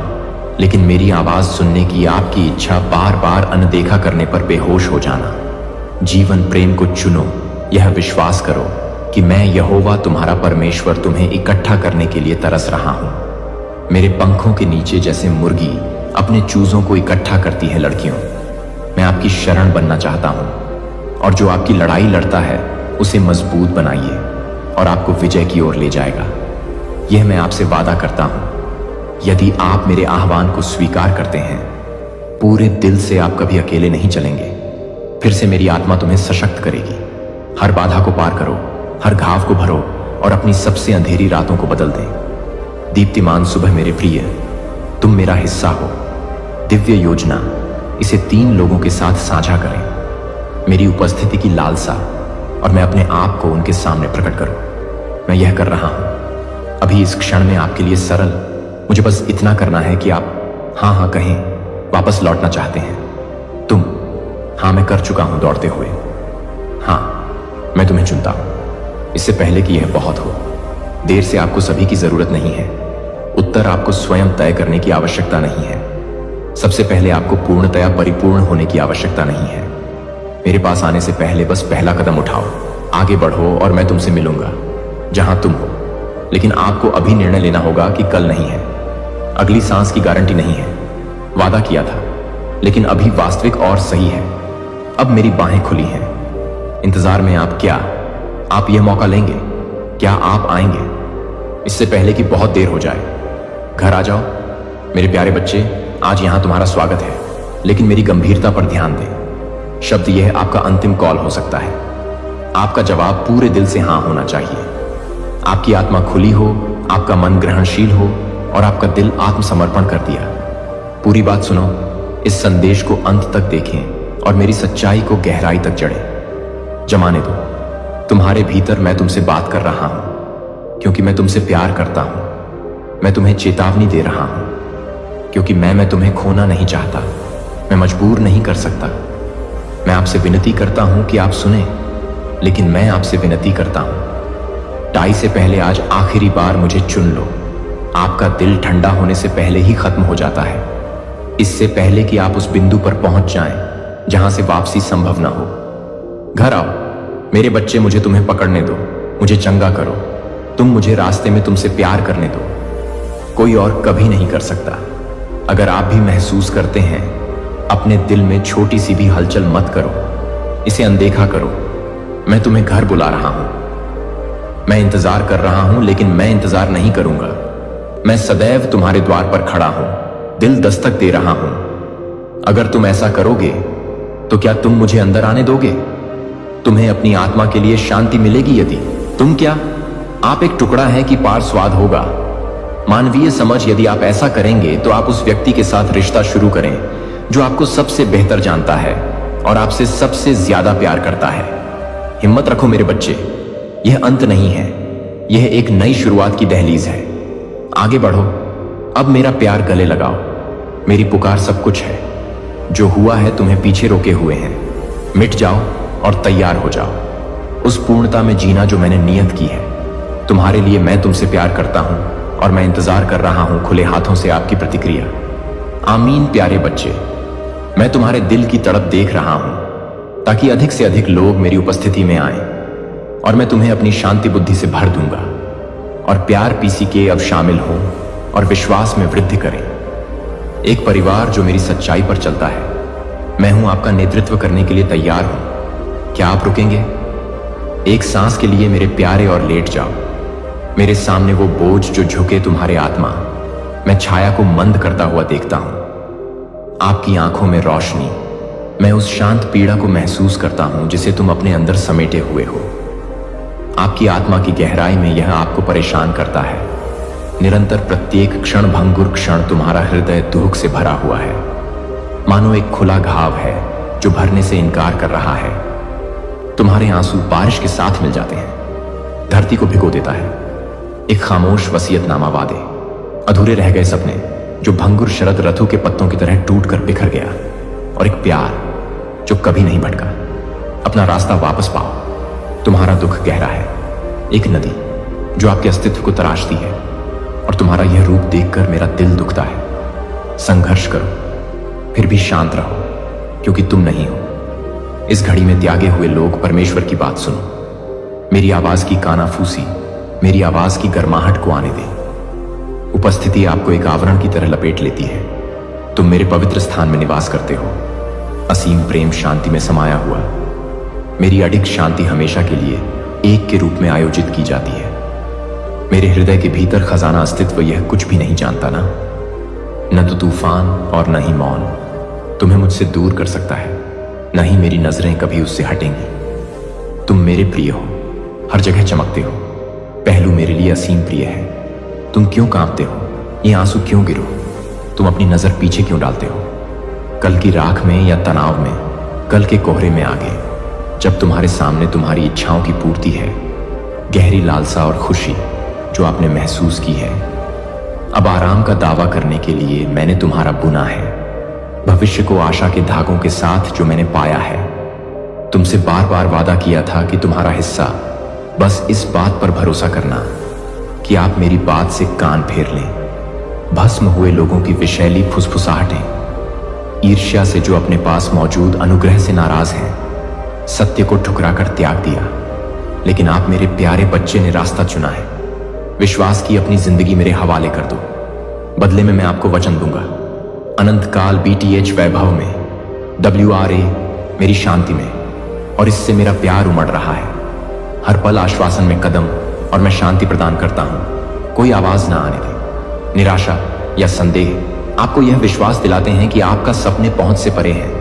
लेकिन मेरी आवाज सुनने की आपकी इच्छा बार बार अनदेखा करने पर बेहोश हो जाना। जीवन प्रेम को चुनो। यह विश्वास करो कि मैं यहोवा तुम्हारा परमेश्वर तुम्हें इकट्ठा करने के लिए तरस रहा हूं। मेरे पंखों के नीचे जैसे मुर्गी अपने चूजों को इकट्ठा करती है लड़कियों, मैं आपकी शरण बनना चाहता हूं। और जो आपकी लड़ाई लड़ता है उसे मजबूत बनाइए और आपको विजय की ओर ले जाएगा। यह मैं आपसे वादा करता हूं। यदि आप मेरे आह्वान को स्वीकार करते हैं, पूरे दिल से, आप कभी अकेले नहीं चलेंगे। फिर से मेरी आत्मा तुम्हें सशक्त करेगी। हर बाधा को पार करो, हर घाव को भरो और अपनी सबसे अंधेरी रातों को बदल दें। दीप्तिमान सुबह मेरे प्रिय, तुम मेरा हिस्सा हो। दिव्य योजना, इसे 3 लोगों के साथ साझा करें। मेरी उपस्थिति की लालसा, और मैं अपने आप को उनके सामने प्रकट करूं। मैं यह कर रहा हूं अभी इस क्षण में आपके लिए सरल। मुझे बस इतना करना है कि आप हाँ हाँ कहें, वापस लौटना चाहते हैं। तुम, हाँ मैं कर चुका हूं दौड़ते हुए। हाँ मैं तुम्हें चुनता हूं, इससे पहले कि यह बहुत हो। देर से आपको सभी की जरूरत नहीं है। उत्तर आपको स्वयं तय करने की आवश्यकता नहीं है। सबसे पहले आपको पूर्णतया परिपूर्ण होने की आवश्यकता नहीं है। मेरे पास आने से पहले बस पहला कदम उठाओ, आगे बढ़ो और मैं तुमसे मिलूंगा जहां तुम हो। लेकिन आपको अभी निर्णय लेना होगा कि कल नहीं है, अगली सांस की गारंटी नहीं है। वादा किया था, लेकिन अभी वास्तविक और सही है। अब मेरी बाहें खुली हैं। इंतजार में आप यह मौका लेंगे? क्या आप आएंगे इससे पहले कि बहुत देर हो जाए? घर आ जाओ मेरे प्यारे बच्चे, आज यहां तुम्हारा स्वागत है। लेकिन मेरी गंभीरता पर ध्यान दें। शब्द यह आपका अंतिम कॉल हो सकता है। आपका जवाब पूरे दिल से हां होना चाहिए। आपकी आत्मा खुली हो, आपका मन ग्रहणशील हो और आपका दिल आत्मसमर्पण कर दिया। पूरी बात सुनो, इस संदेश को अंत तक देखें और मेरी सच्चाई को गहराई तक जड़े। जमाने दो। तुम्हारे भीतर मैं तुमसे बात कर रहा हूं क्योंकि मैं तुमसे प्यार करता हूं। मैं तुम्हें चेतावनी दे रहा हूं क्योंकि मैं तुम्हें खोना नहीं चाहता। मैं मजबूर नहीं कर सकता। मैं आपसे विनती करता हूं कि आप सुने, लेकिन मैं आपसे विनती करता हूं, टाई से पहले आज आखिरी बार मुझे चुन लो। आपका दिल ठंडा होने से पहले ही खत्म हो जाता है, इससे पहले कि आप उस बिंदु पर पहुंच जाएं जहां से वापसी संभव ना हो। घर आओ, मेरे बच्चे, मुझे तुम्हें पकड़ने दो, मुझे चंगा करो। तुम मुझे रास्ते में तुमसे प्यार करने दो, कोई और कभी नहीं कर सकता। अगर आप भी महसूस करते हैं, अपने दिल में छोटी सी भी हलचल मत करो, इसे अनदेखा करो। मैं तुम्हें घर बुला रहा हूं, मैं इंतजार कर रहा हूं, लेकिन मैं इंतजार नहीं करूंगा। मैं सदैव तुम्हारे द्वार पर खड़ा हूं, दिल दस्तक दे रहा हूं। अगर तुम ऐसा करोगे तो क्या तुम मुझे अंदर आने दोगे? तुम्हें अपनी आत्मा के लिए शांति मिलेगी यदि तुम क्या आप एक टुकड़ा है कि पार स्वाद होगा। मानवीय समझ, यदि आप ऐसा करेंगे तो आप उस व्यक्ति के साथ रिश्ता शुरू करें जो आपको सबसे बेहतर जानता है और आपसे सबसे ज्यादा प्यार करता है। हिम्मत रखो मेरे बच्चे, यह अंत नहीं है, यह एक नई शुरुआत की दहलीज है। आगे बढ़ो, अब मेरा प्यार गले लगाओ। मेरी पुकार सब कुछ है, जो हुआ है तुम्हें पीछे रोके हुए हैं। मिट जाओ और तैयार हो जाओ उस पूर्णता में जीना जो मैंने नियत की है। तुम्हारे लिए मैं तुमसे प्यार करता हूं और मैं इंतजार कर रहा हूं खुले हाथों से आपकी प्रतिक्रिया। आमीन प्यारे बच्चे, मैं तुम्हारे दिल की तड़प देख रहा हूं ताकि अधिक से अधिक लोग मेरी उपस्थिति में आएं और मैं तुम्हें अपनी शांति बुद्धि से भर दूंगा और प्यार पीसी के अब शामिल हो और विश्वास में वृद्धि करें। एक परिवार जो मेरी सच्चाई पर चलता है। मैं हूं आपका नेतृत्व करने के लिए तैयार हूं। क्या आप रुकेंगे? एक सांस के लिए मेरे प्यारे और लेट जाओ। मेरे सामने वो बोझ जो झुके तुम्हारे आत्मा। मैं छाया को मंद करता हुआ देखता हूं, आपकी आंखों में रोशनी। मैं उस शांत पीड़ा को महसूस करता हूं जिसे तुम अपने अंदर समेटे हुए हो। आपकी आत्मा की गहराई में यह आपको परेशान करता है। निरंतर प्रत्येक क्षण भंगुर क्षण तुम्हारा हृदय दुख से भरा हुआ है, मानो एक खुला घाव है जो भरने से इनकार कर रहा है। तुम्हारे आंसू बारिश के साथ मिल जाते हैं, धरती को भिगो देता है। एक खामोश वसीयतनामा, वादे, अधूरे रह गए सपने जो भंगुर शरद रथों के पत्तों की तरह टूट कर बिखर गया, और एक प्यार जो कभी नहीं भटका। अपना रास्ता वापस पाओ। तुम्हारा दुख गहरा है, एक नदी जो आपके अस्तित्व को तराशती है, और तुम्हारा यह रूप देखकर मेरा दिल दुखता है। संघर्ष करो, फिर भी शांत रहो, क्योंकि तुम नहीं हो। इस घड़ी में त्यागे हुए लोग, परमेश्वर की बात सुनो। मेरी आवाज की कानाफूसी, मेरी आवाज की गर्माहट को आने दें। उपस्थिति आपको एक आवरण की तरह लपेट लेती है। तुम मेरे पवित्र स्थान में निवास करते हो, असीम प्रेम शांति में समाया हुआ। मेरी अडिग शांति हमेशा के लिए एक के रूप में आयोजित की जाती है। मेरे हृदय के भीतर खजाना अस्तित्व यह कुछ भी नहीं जानता ना, न तो तूफान और न ही मौन तुम्हें मुझसे दूर कर सकता है, न ही मेरी नजरें कभी उससे हटेंगी। तुम मेरे प्रिय हो, हर जगह चमकते हो। पहलू मेरे लिए असीम प्रिय है। तुम क्यों कांपते हो? ये आंसू क्यों गिरो? तुम अपनी नजर पीछे क्यों डालते हो? कल की राख में या तनाव में, कल के कोहरे में आगे, जब तुम्हारे सामने तुम्हारी इच्छाओं की पूर्ति है, गहरी लालसा और खुशी जो आपने महसूस की है। अब आराम का दावा करने के लिए मैंने तुम्हारा बुना है, भविष्य को आशा के धागों के साथ जो मैंने पाया है। तुमसे बार बार वादा किया था कि तुम्हारा हिस्सा, बस इस बात पर भरोसा करना कि आप मेरी बात से कान फेर लें। भस्म हुए लोगों की विषैली फुसफुसाहटें, ईर्ष्या से जो अपने पास मौजूद अनुग्रह से नाराज हैं, सत्य को ठुकराकर त्याग दिया। लेकिन आप मेरे प्यारे बच्चे ने रास्ता चुना है। विश्वास की अपनी जिंदगी मेरे हवाले कर दो। बदले में मैं आपको वचन दूंगा, अनंत काल BTH वैभव में, WRA मेरी शांति में, और इससे मेरा प्यार उमड़ रहा है। हर पल आश्वासन में कदम, और मैं शांति प्रदान करता हूं। कोई आवाज ना आने दे। निराशा या संदेह आपको यह विश्वास दिलाते हैं कि आपका सपने पहुंच से परे हैं,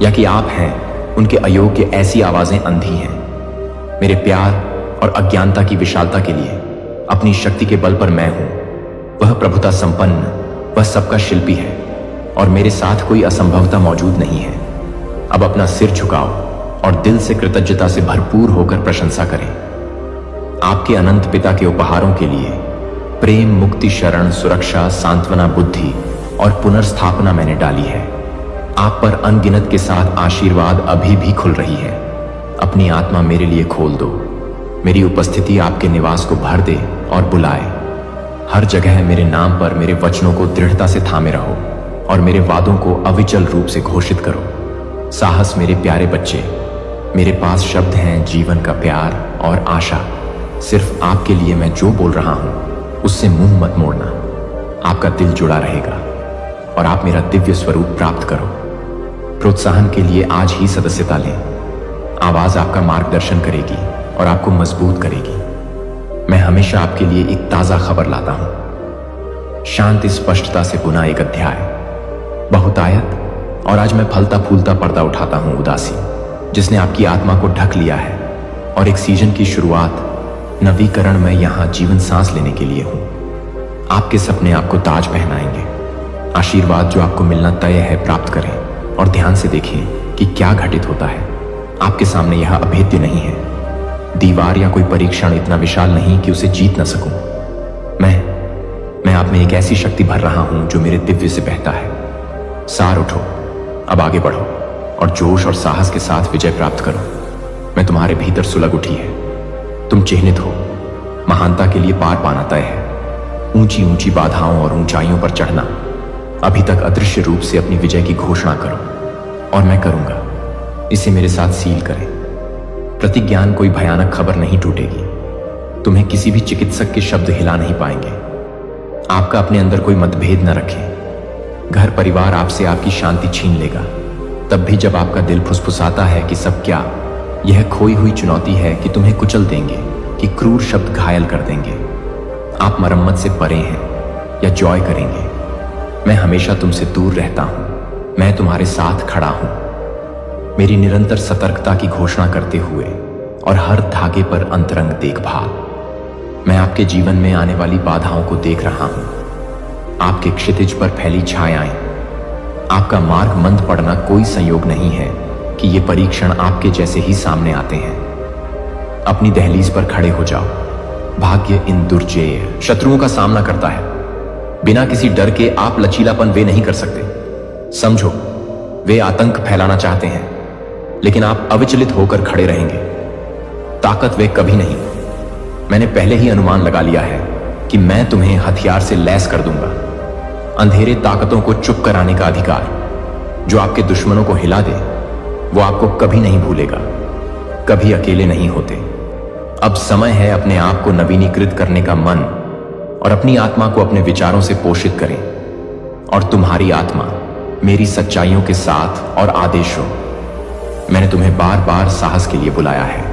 या कि आप हैं उनके अयोग्य। ऐसी आवाजें अंधी हैं। मेरे प्यार और अज्ञानता की विशालता के लिए अपनी शक्ति के बल पर मैं हूं। वह प्रभुता संपन्न, वह सबका शिल्पी है, और मेरे साथ कोई असंभवता मौजूद नहीं है। अब अपना सिर झुकाओ और दिल से कृतज्ञता से भरपूर होकर प्रशंसा करें। आपके अनंत पिता के उपहारों के लिए प्रेम, मुक्ति, शरण, सुरक्षा, सांत्वना, बुद्धि और पुनर्स्थापना मैंने डाली है। आप पर अनगिनत के साथ आशीर्वाद अभी भी खुल रही है। अपनी आत्मा मेरे लिए खोल दो। मेरी उपस्थिति आपके निवास को भर दे और बुलाए। हर जगह मेरे नाम पर मेरे वचनों को दृढ़ता से थामे रहो और मेरे वादों को अविचल रूप से घोषित करो। साहस मेरे प्यारे बच्चे, मेरे पास शब्द हैं जीवन का प्यार और आशा। सिर्फ आपके लिए मैं जो बोल रहा हूं उससे मुंह मत मोड़ना। आपका दिल जुड़ा रहेगा और आप मेरा दिव्य स्वरूप प्राप्त करो। प्रोत्साहन के लिए आज ही सदस्यता लें। आवाज आपका मार्गदर्शन करेगी और आपको मजबूत करेगी। मैं हमेशा आपके लिए एक ताजा खबर लाता हूं। शांति स्पष्टता से बुना एक अध्याय, बहुतायत। और आज मैं फलता फूलता पर्दा उठाता हूं उदासी, जिसने आपकी आत्मा को ढक लिया है। और एक सीजन की शुरुआत, नवीकरण में यहां जीवन सांस लेने के लिए हूं। आपके सपने आपको ताज पहनाएंगे। आशीर्वाद जो आपको मिलना तय है प्राप्त करें और ध्यान से देखें कि क्या घटित होता है। आपके सामने यह अभेद्य नहीं है। दीवार या कोई परीक्षण इतना विशाल नहीं कि उसे जीत न सकूं। मैं आप में एक ऐसी शक्ति भर रहा हूं जो मेरे दिव्य से बहता है। सार उठो, अब आगे बढ़ो और जोश और साहस के साथ विजय प्राप्त करो। मैं तुम्हारे भीतर सुलग उठी है। तुम चिन्हित हो। महानता के लिए पार पाना तय है। ऊंची ऊंची बाधाओं और ऊंचाइयों पर चढ़ना। अभी तक अदृश्य रूप से अपनी विजय की घोषणा करो और मैं करूंगा। इसे मेरे साथ सील करें। प्रतिज्ञान कोई भयानक खबर नहीं टूटेगी। तुम्हें किसी भी चिकित्सक के शब्द हिला नहीं पाएंगे। आपका अपने अंदर कोई मतभेद न रखें। घर परिवार आपसे आपकी शांति छीन लेगा। तब भी जब आपका दिल फुसफुसाता है कि सब क्या, यह खोई हुई चुनौती है कि तुम्हें कुचल देंगे, कि क्रूर शब्द घायल कर देंगे। आप मरम्मत से परे हैं या जॉय करेंगे। मैं हमेशा तुमसे दूर रहता हूं। मैं तुम्हारे साथ खड़ा हूं, मेरी निरंतर सतर्कता की घोषणा करते हुए और हर धागे पर अंतरंग देखभाल। मैं आपके जीवन में आने वाली बाधाओं को देख रहा हूं। आपके क्षितिज पर फैली छायाएं। आपका मार्ग मंद पड़ना कोई संयोग नहीं है कि ये परीक्षण आपके जैसे ही सामने आते हैं। अपनी दहलीज पर खड़े हो जाओ। भाग्य इन दुर्जेय शत्रुओं का सामना करता है। बिना किसी डर के आप लचीलापन वे नहीं कर सकते। समझो, वे आतंक फैलाना चाहते हैं, लेकिन आप अविचलित होकर खड़े रहेंगे। ताकत वे कभी नहीं। मैंने पहले ही अनुमान लगा लिया है कि मैं तुम्हें हथियार से लैस कर दूंगा। अंधेरे ताकतों को चुप कराने का अधिकार जो आपके दुश्मनों को हिला दे, वो आपको कभी नहीं भूलेगा। कभी अकेले नहीं होते। अब समय है अपने आप को नवीनीकृत करने का मन और अपनी आत्मा को अपने विचारों से पोषित करें। और तुम्हारी आत्मा मेरी सच्चाइयों के साथ और आदेशों। मैंने तुम्हें बार बार साहस के लिए बुलाया है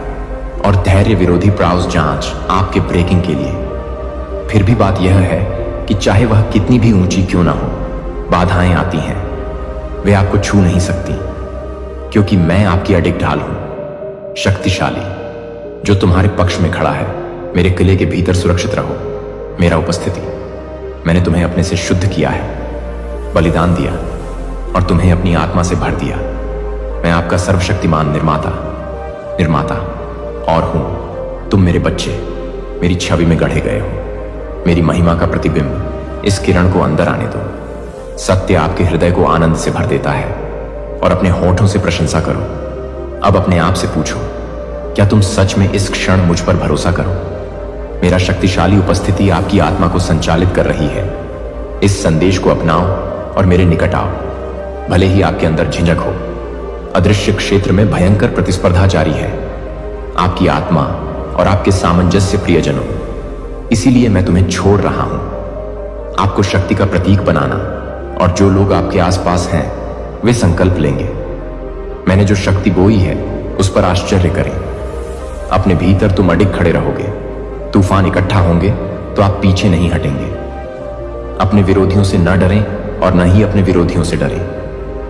और धैर्य विरोधी ब्राउज जांच आपके ब्रेकिंग के लिए। फिर भी बात यह है कि चाहे वह कितनी भी ऊंची क्यों ना हो, बाधाएं आती हैं, वे आपको छू नहीं सकती, क्योंकि मैं आपकी अडिग ढाल हूं, शक्तिशाली, जो तुम्हारे पक्ष में खड़ा है। मेरे किले के भीतर सुरक्षित रहो। मेरा उपस्थिति, मैंने तुम्हें अपने से शुद्ध किया है, बलिदान दिया और तुम्हें अपनी आत्मा से भर दिया। मैं आपका सर्वशक्तिमान निर्माता और हूं। तुम मेरे बच्चे, मेरी छवि में गढ़े गए हो। मेरी महिमा का प्रतिबिंब। इस किरण को अंदर आने दो। सत्य आपके हृदय को आनंद से भर देता है और अपने होठों से प्रशंसा करो। अब अपने आप से पूछो, क्या तुम सच में इस क्षण मुझ पर भरोसा करो? मेरा शक्तिशाली उपस्थिति आपकी आत्मा को संचालित कर रही है। इस संदेश को अपनाओ और मेरे निकट आओ, भले ही आपके अंदर झिझक हो। अदृश्य क्षेत्र में भयंकर प्रतिस्पर्धा जारी है, आपकी आत्मा और आपके सामंजस्य प्रियजनों। इसीलिए मैं तुम्हें छोड़ रहा हूं, आपको शक्ति का प्रतीक बनाना। और जो लोग आपके आसपास हैं वे संकल्प लेंगे। मैंने जो शक्ति बोई है उस पर आश्चर्य करें। अपने भीतर तुम अडिग खड़े रहोगे। तूफान इकट्ठा होंगे तो आप पीछे नहीं हटेंगे। अपने विरोधियों से न डरें और न ही अपने विरोधियों से डरें।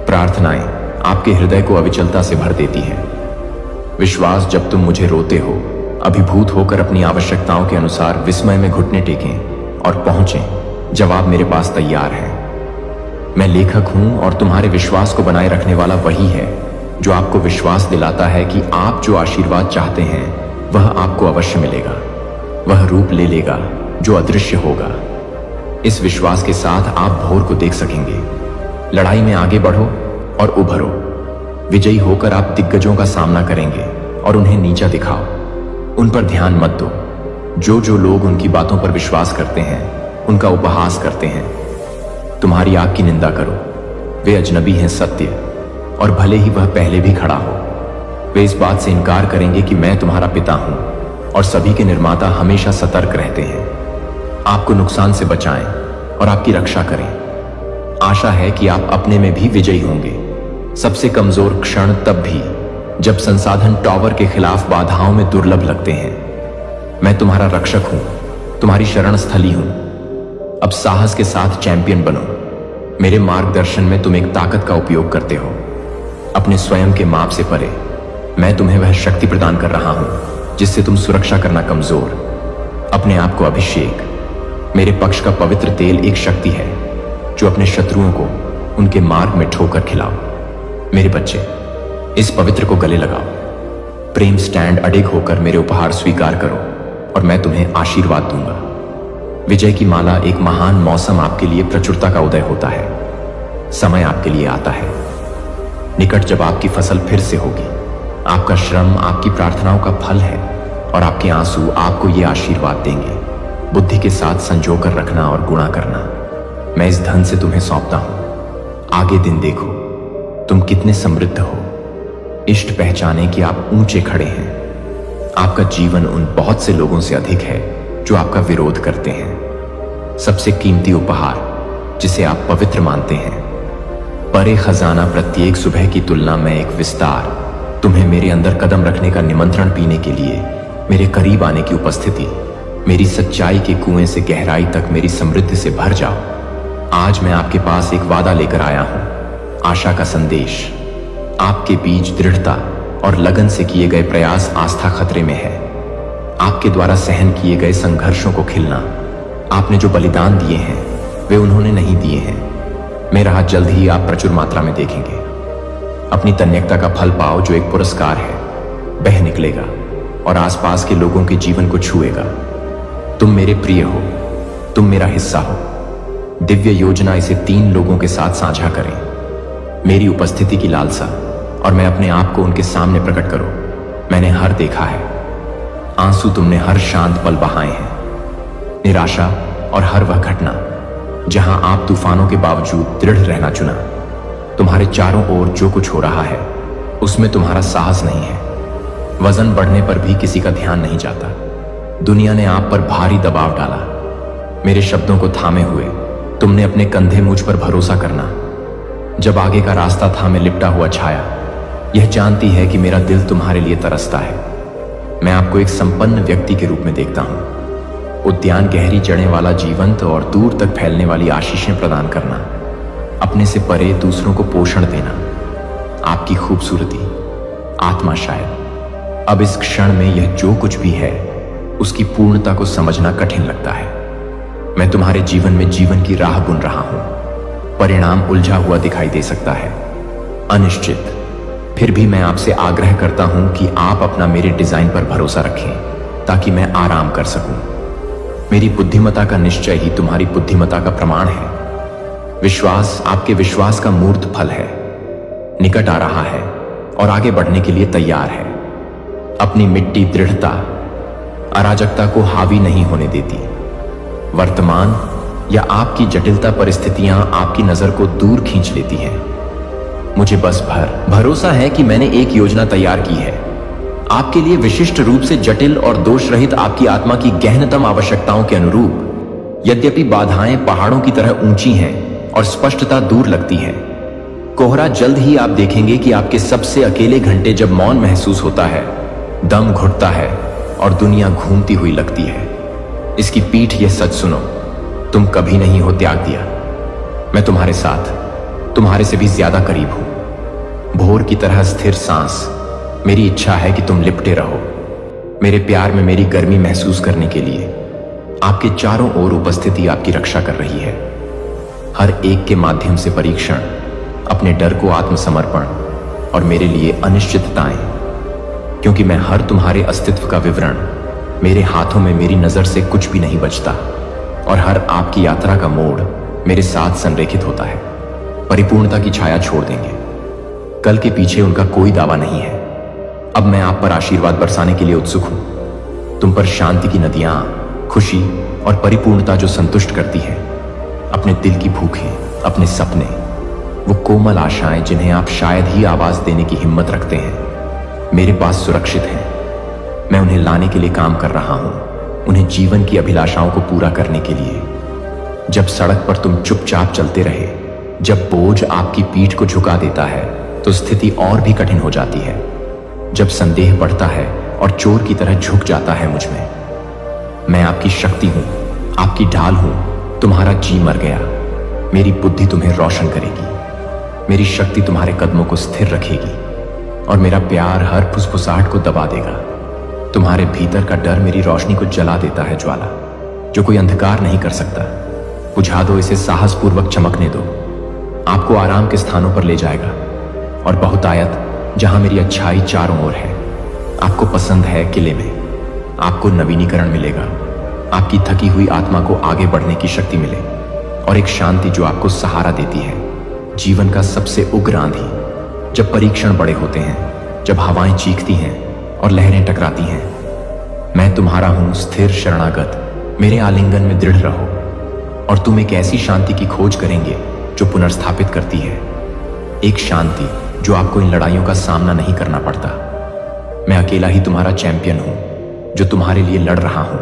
प्रार्थनाएं आपके हृदय को अविचलता से भर देती हैं। विश्वास, जब तुम मुझे रोते हो, अभिभूत होकर अपनी आवश्यकताओं के अनुसार विस्मय में घुटने टेकें और पहुंचें। जवाब मेरे पास तैयार है। मैं लेखक हूं और तुम्हारे विश्वास को बनाए रखने वाला वही है जो आपको विश्वास दिलाता है कि आप जो आशीर्वाद चाहते हैं वह आपको अवश्य मिलेगा। वह रूप ले लेगा जो अदृश्य होगा। इस विश्वास के साथ आप भोर को देख सकेंगे। लड़ाई में आगे बढ़ो और उभरो। विजयी होकर आप दिग्गजों का सामना करेंगे और उन्हें नीचा दिखाओ। उन पर ध्यान मत दो। जो लोग उनकी बातों पर विश्वास करते हैं उनका उपहास करते हैं। तुम्हारी आग की निंदा करो। वे अजनबी हैं सत्य, और भले ही वह पहले भी खड़ा हो, वे इस बात से इनकार करेंगे कि मैं तुम्हारा पिता हूं और सभी के निर्माता हमेशा सतर्क रहते हैं, आपको नुकसान से बचाएं और आपकी रक्षा करें। आशा है कि आप अपने में भी विजयी होंगे। सबसे कमजोर क्षण तब भी जब संसाधन टॉवर के खिलाफ बाधाओं में दुर्लभ लगते हैं। मैं तुम्हारा रक्षक हूं, तुम्हारी शरण स्थली हूं। अब साहस के साथ चैंपियन बनो। मेरे मार्गदर्शन में तुम एक ताकत का उपयोग करते हो, अपने स्वयं के माप से परे। मैं तुम्हें वह शक्ति प्रदान कर रहा हूं जिससे तुम सुरक्षा करना कमजोर। अपने आप को अभिषेक। मेरे पक्ष का पवित्र तेल एक शक्ति है जो अपने शत्रुओं को उनके मार्ग में ठोकर खिलाओ। मेरे बच्चे, इस पवित्र को गले लगाओ। प्रेम स्टैंड अडिग होकर मेरे उपहार स्वीकार करो और मैं तुम्हें आशीर्वाद दूंगा। विजय की माला एक महान मौसम आपके लिए प्रचुरता का उदय होता है। समय आपके लिए आता है निकट जब आपकी फसल फिर से होगी। आपका श्रम आपकी प्रार्थनाओं का फल है और आपके आंसू आपको ये आशीर्वाद देंगे। बुद्धि के साथ संजो कर रखना और गुणा करना। मैं इस धन से तुम्हें सौंपता हूं। आगे दिन देखो, तुम कितने समृद्ध हो। इष्ट पहचाने कि आप ऊंचे खड़े हैं। आपका जीवन उन बहुत से लोगों से अधिक है जो आपका विरोध करते हैं। सबसे कीमती उपहार जिसे आप पवित्र मानते हैं। परे खजाना प्रत्येक सुबह की तुलना में एक विस्तार। तुम्हें मेरे अंदर कदम रखने का निमंत्रण पीने के लिए मेरे करीब आने की उपस्थिति। मेरी सच्चाई के कुएं से गहराई तक मेरी समृद्धि से भर जाओ। आज मैं आपके पास एक वादा लेकर आया हूं, आशा का संदेश। आपके बीच दृढ़ता और लगन से किए गए प्रयास आस्था खतरे में है। आपके द्वारा सहन किए गए संघर्षों को खिलना। आपने जो बलिदान दिए हैं वे उन्होंने नहीं दिए हैं। मेरा हाथ जल्द ही आप प्रचुर मात्रा में देखेंगे। अपनी तन्यकता का फल पाओ जो एक पुरस्कार है, बह निकलेगा और आसपास के लोगों के जीवन को छुएगा। तुम मेरे प्रिय हो, तुम मेरा हिस्सा हो। दिव्य योजना इसे 3 लोगों के साथ साझा करें। मेरी उपस्थिति की लालसा और मैं अपने आप को उनके सामने प्रकट करूं। मैंने हर देखा है। आंसू तुमने हर शांत पल बहाए हैं। निराशा और हर वह घटना जहां आप तूफानों के बावजूद दृढ़ रहना चुना। तुम्हारे चारों ओर जो कुछ हो रहा है उसमें तुम्हारा साहस नहीं है। वजन बढ़ने पर भी किसी का ध्यान नहीं जाता। दुनिया ने आप पर भारी दबाव डाला। मेरे शब्दों को थामे हुए तुमने अपने कंधे मुझ पर भरोसा करना। जब आगे का रास्ता था मैं लिपटा हुआ छाया, यह जानती है कि मेरा दिल तुम्हारे लिए तरसता है। मैं आपको एक संपन्न व्यक्ति के रूप में देखता हूं। उद्यान गहरी जड़ें वाला जीवंत और दूर तक फैलने वाली आशीषें प्रदान करना। अपने से परे दूसरों को पोषण देना। आपकी खूबसूरती, आत्मा शायद अब इस क्षण में यह जो कुछ भी है उसकी पूर्णता को समझना कठिन लगता है। मैं तुम्हारे जीवन में जीवन की राह बुन रहा हूं। परिणाम उलझा हुआ दिखाई दे सकता है, अनिश्चित। फिर भी मैं आपसे आग्रह करता हूं कि आप अपना मेरे डिजाइन पर भरोसा रखें ताकि मैं आराम कर सकूं। मेरी बुद्धिमत्ता का निश्चय ही तुम्हारी बुद्धिमत्ता का प्रमाण है। विश्वास आपके विश्वास का मूर्त फल है। निकट आ रहा है और आगे बढ़ने के लिए तैयार है। अपनी मिट्टी दृढ़ता, अराजकता को हावी नहीं होने देती। वर्तमान या आपकी जटिलता परिस्थितियां आपकी नजर को दूर खींच लेती हैं। मुझे बस भरोसा है कि मैंने एक योजना तैयार की है आपके लिए, विशिष्ट रूप से जटिल और दोष रहित आपकी आत्मा की गहनतम आवश्यकताओं के अनुरूप। यद्यपि बाधाएं पहाड़ों की तरह ऊंची हैं और स्पष्टता दूर लगती है, कोहरा जल्द ही आप देखेंगे कि आपके सबसे अकेले घंटे जब मौन महसूस होता है, दम घुटता है और दुनिया घूमती हुई लगती है। इसकी पीठ यह सच सुनो, तुम कभी नहीं हो त्याग दिया। मैं तुम्हारे साथ, तुम्हारे से भी ज्यादा करीब हूं। भोर की तरह स्थिर सांस। मेरी इच्छा है कि तुम लिपटे रहो मेरे प्यार में, मेरी गर्मी महसूस करने के लिए। आपके चारों ओर उपस्थिति आपकी रक्षा कर रही है। हर एक के माध्यम से परीक्षण, अपने डर को आत्मसमर्पण और मेरे लिए अनिश्चितताएं। क्योंकि मैं हर तुम्हारे अस्तित्व का विवरण, मेरे हाथों में मेरी नजर से कुछ भी नहीं बचता और हर आपकी यात्रा का मोड़ मेरे साथ संरेखित होता है। परिपूर्णता की छाया छोड़ देंगे। कल के पीछे उनका कोई दावा नहीं है। अब मैं आप पर आशीर्वाद बरसाने के लिए उत्सुक हूं। तुम पर शांति की नदियां, खुशी और परिपूर्णता जो संतुष्ट करती है। अपने दिल की भूखें, अपने सपने, वो कोमल आशाएं जिन्हें आप शायद ही आवाज देने की हिम्मत रखते हैं। मेरे पास सुरक्षित हैं। मैं उन्हें लाने के लिए काम कर रहा हूं, उन्हें जीवन की अभिलाषाओं को पूरा करने के लिए। जब सड़क पर तुम चुपचाप चलते रहे, जब बोझ आपकी पीठ को झुका देता है, तो स्थिति और भी कठिन हो जाती है। जब संदेह बढ़ता है और चोर की तरह झुक जाता है मुझ में। मैं आपकी शक्ति हूं, आपकी ढाल हूं। तुम्हारा जी मर गया, मेरी बुद्धि तुम्हें रोशन करेगी। मेरी शक्ति तुम्हारे कदमों को स्थिर रखेगी और मेरा प्यार हर फुसफुसाहट को दबा देगा। तुम्हारे भीतर का डर मेरी रोशनी को जला देता है, ज्वाला जो कोई अंधकार नहीं कर सकता। बुझा दो इसे, साहसपूर्वक चमकने दो। आपको आराम के स्थानों पर ले जाएगा और बहुतायत, जहां मेरी अच्छाई चारों ओर है। आपको पसंद है किले में, आपको नवीनीकरण मिलेगा। आपकी थकी हुई आत्मा को आगे बढ़ने की शक्ति मिले और एक शांति जो आपको सहारा देती है। जीवन का सबसे उग्र आंधी, जब परीक्षण बड़े होते हैं, जब हवाएं चीखती हैं और लहरें टकराती हैं। मैं तुम्हारा हूं, स्थिर शरणागत। मेरे आलिंगन में दृढ़ रहो और तुम एक ऐसी शांति की खोज करेंगे जो पुनर्स्थापित करती है। एक शांति जो आपको इन लड़ाइयों का सामना नहीं करना पड़ता। मैं अकेला ही तुम्हारा चैंपियन हूं जो तुम्हारे लिए लड़ रहा हूं।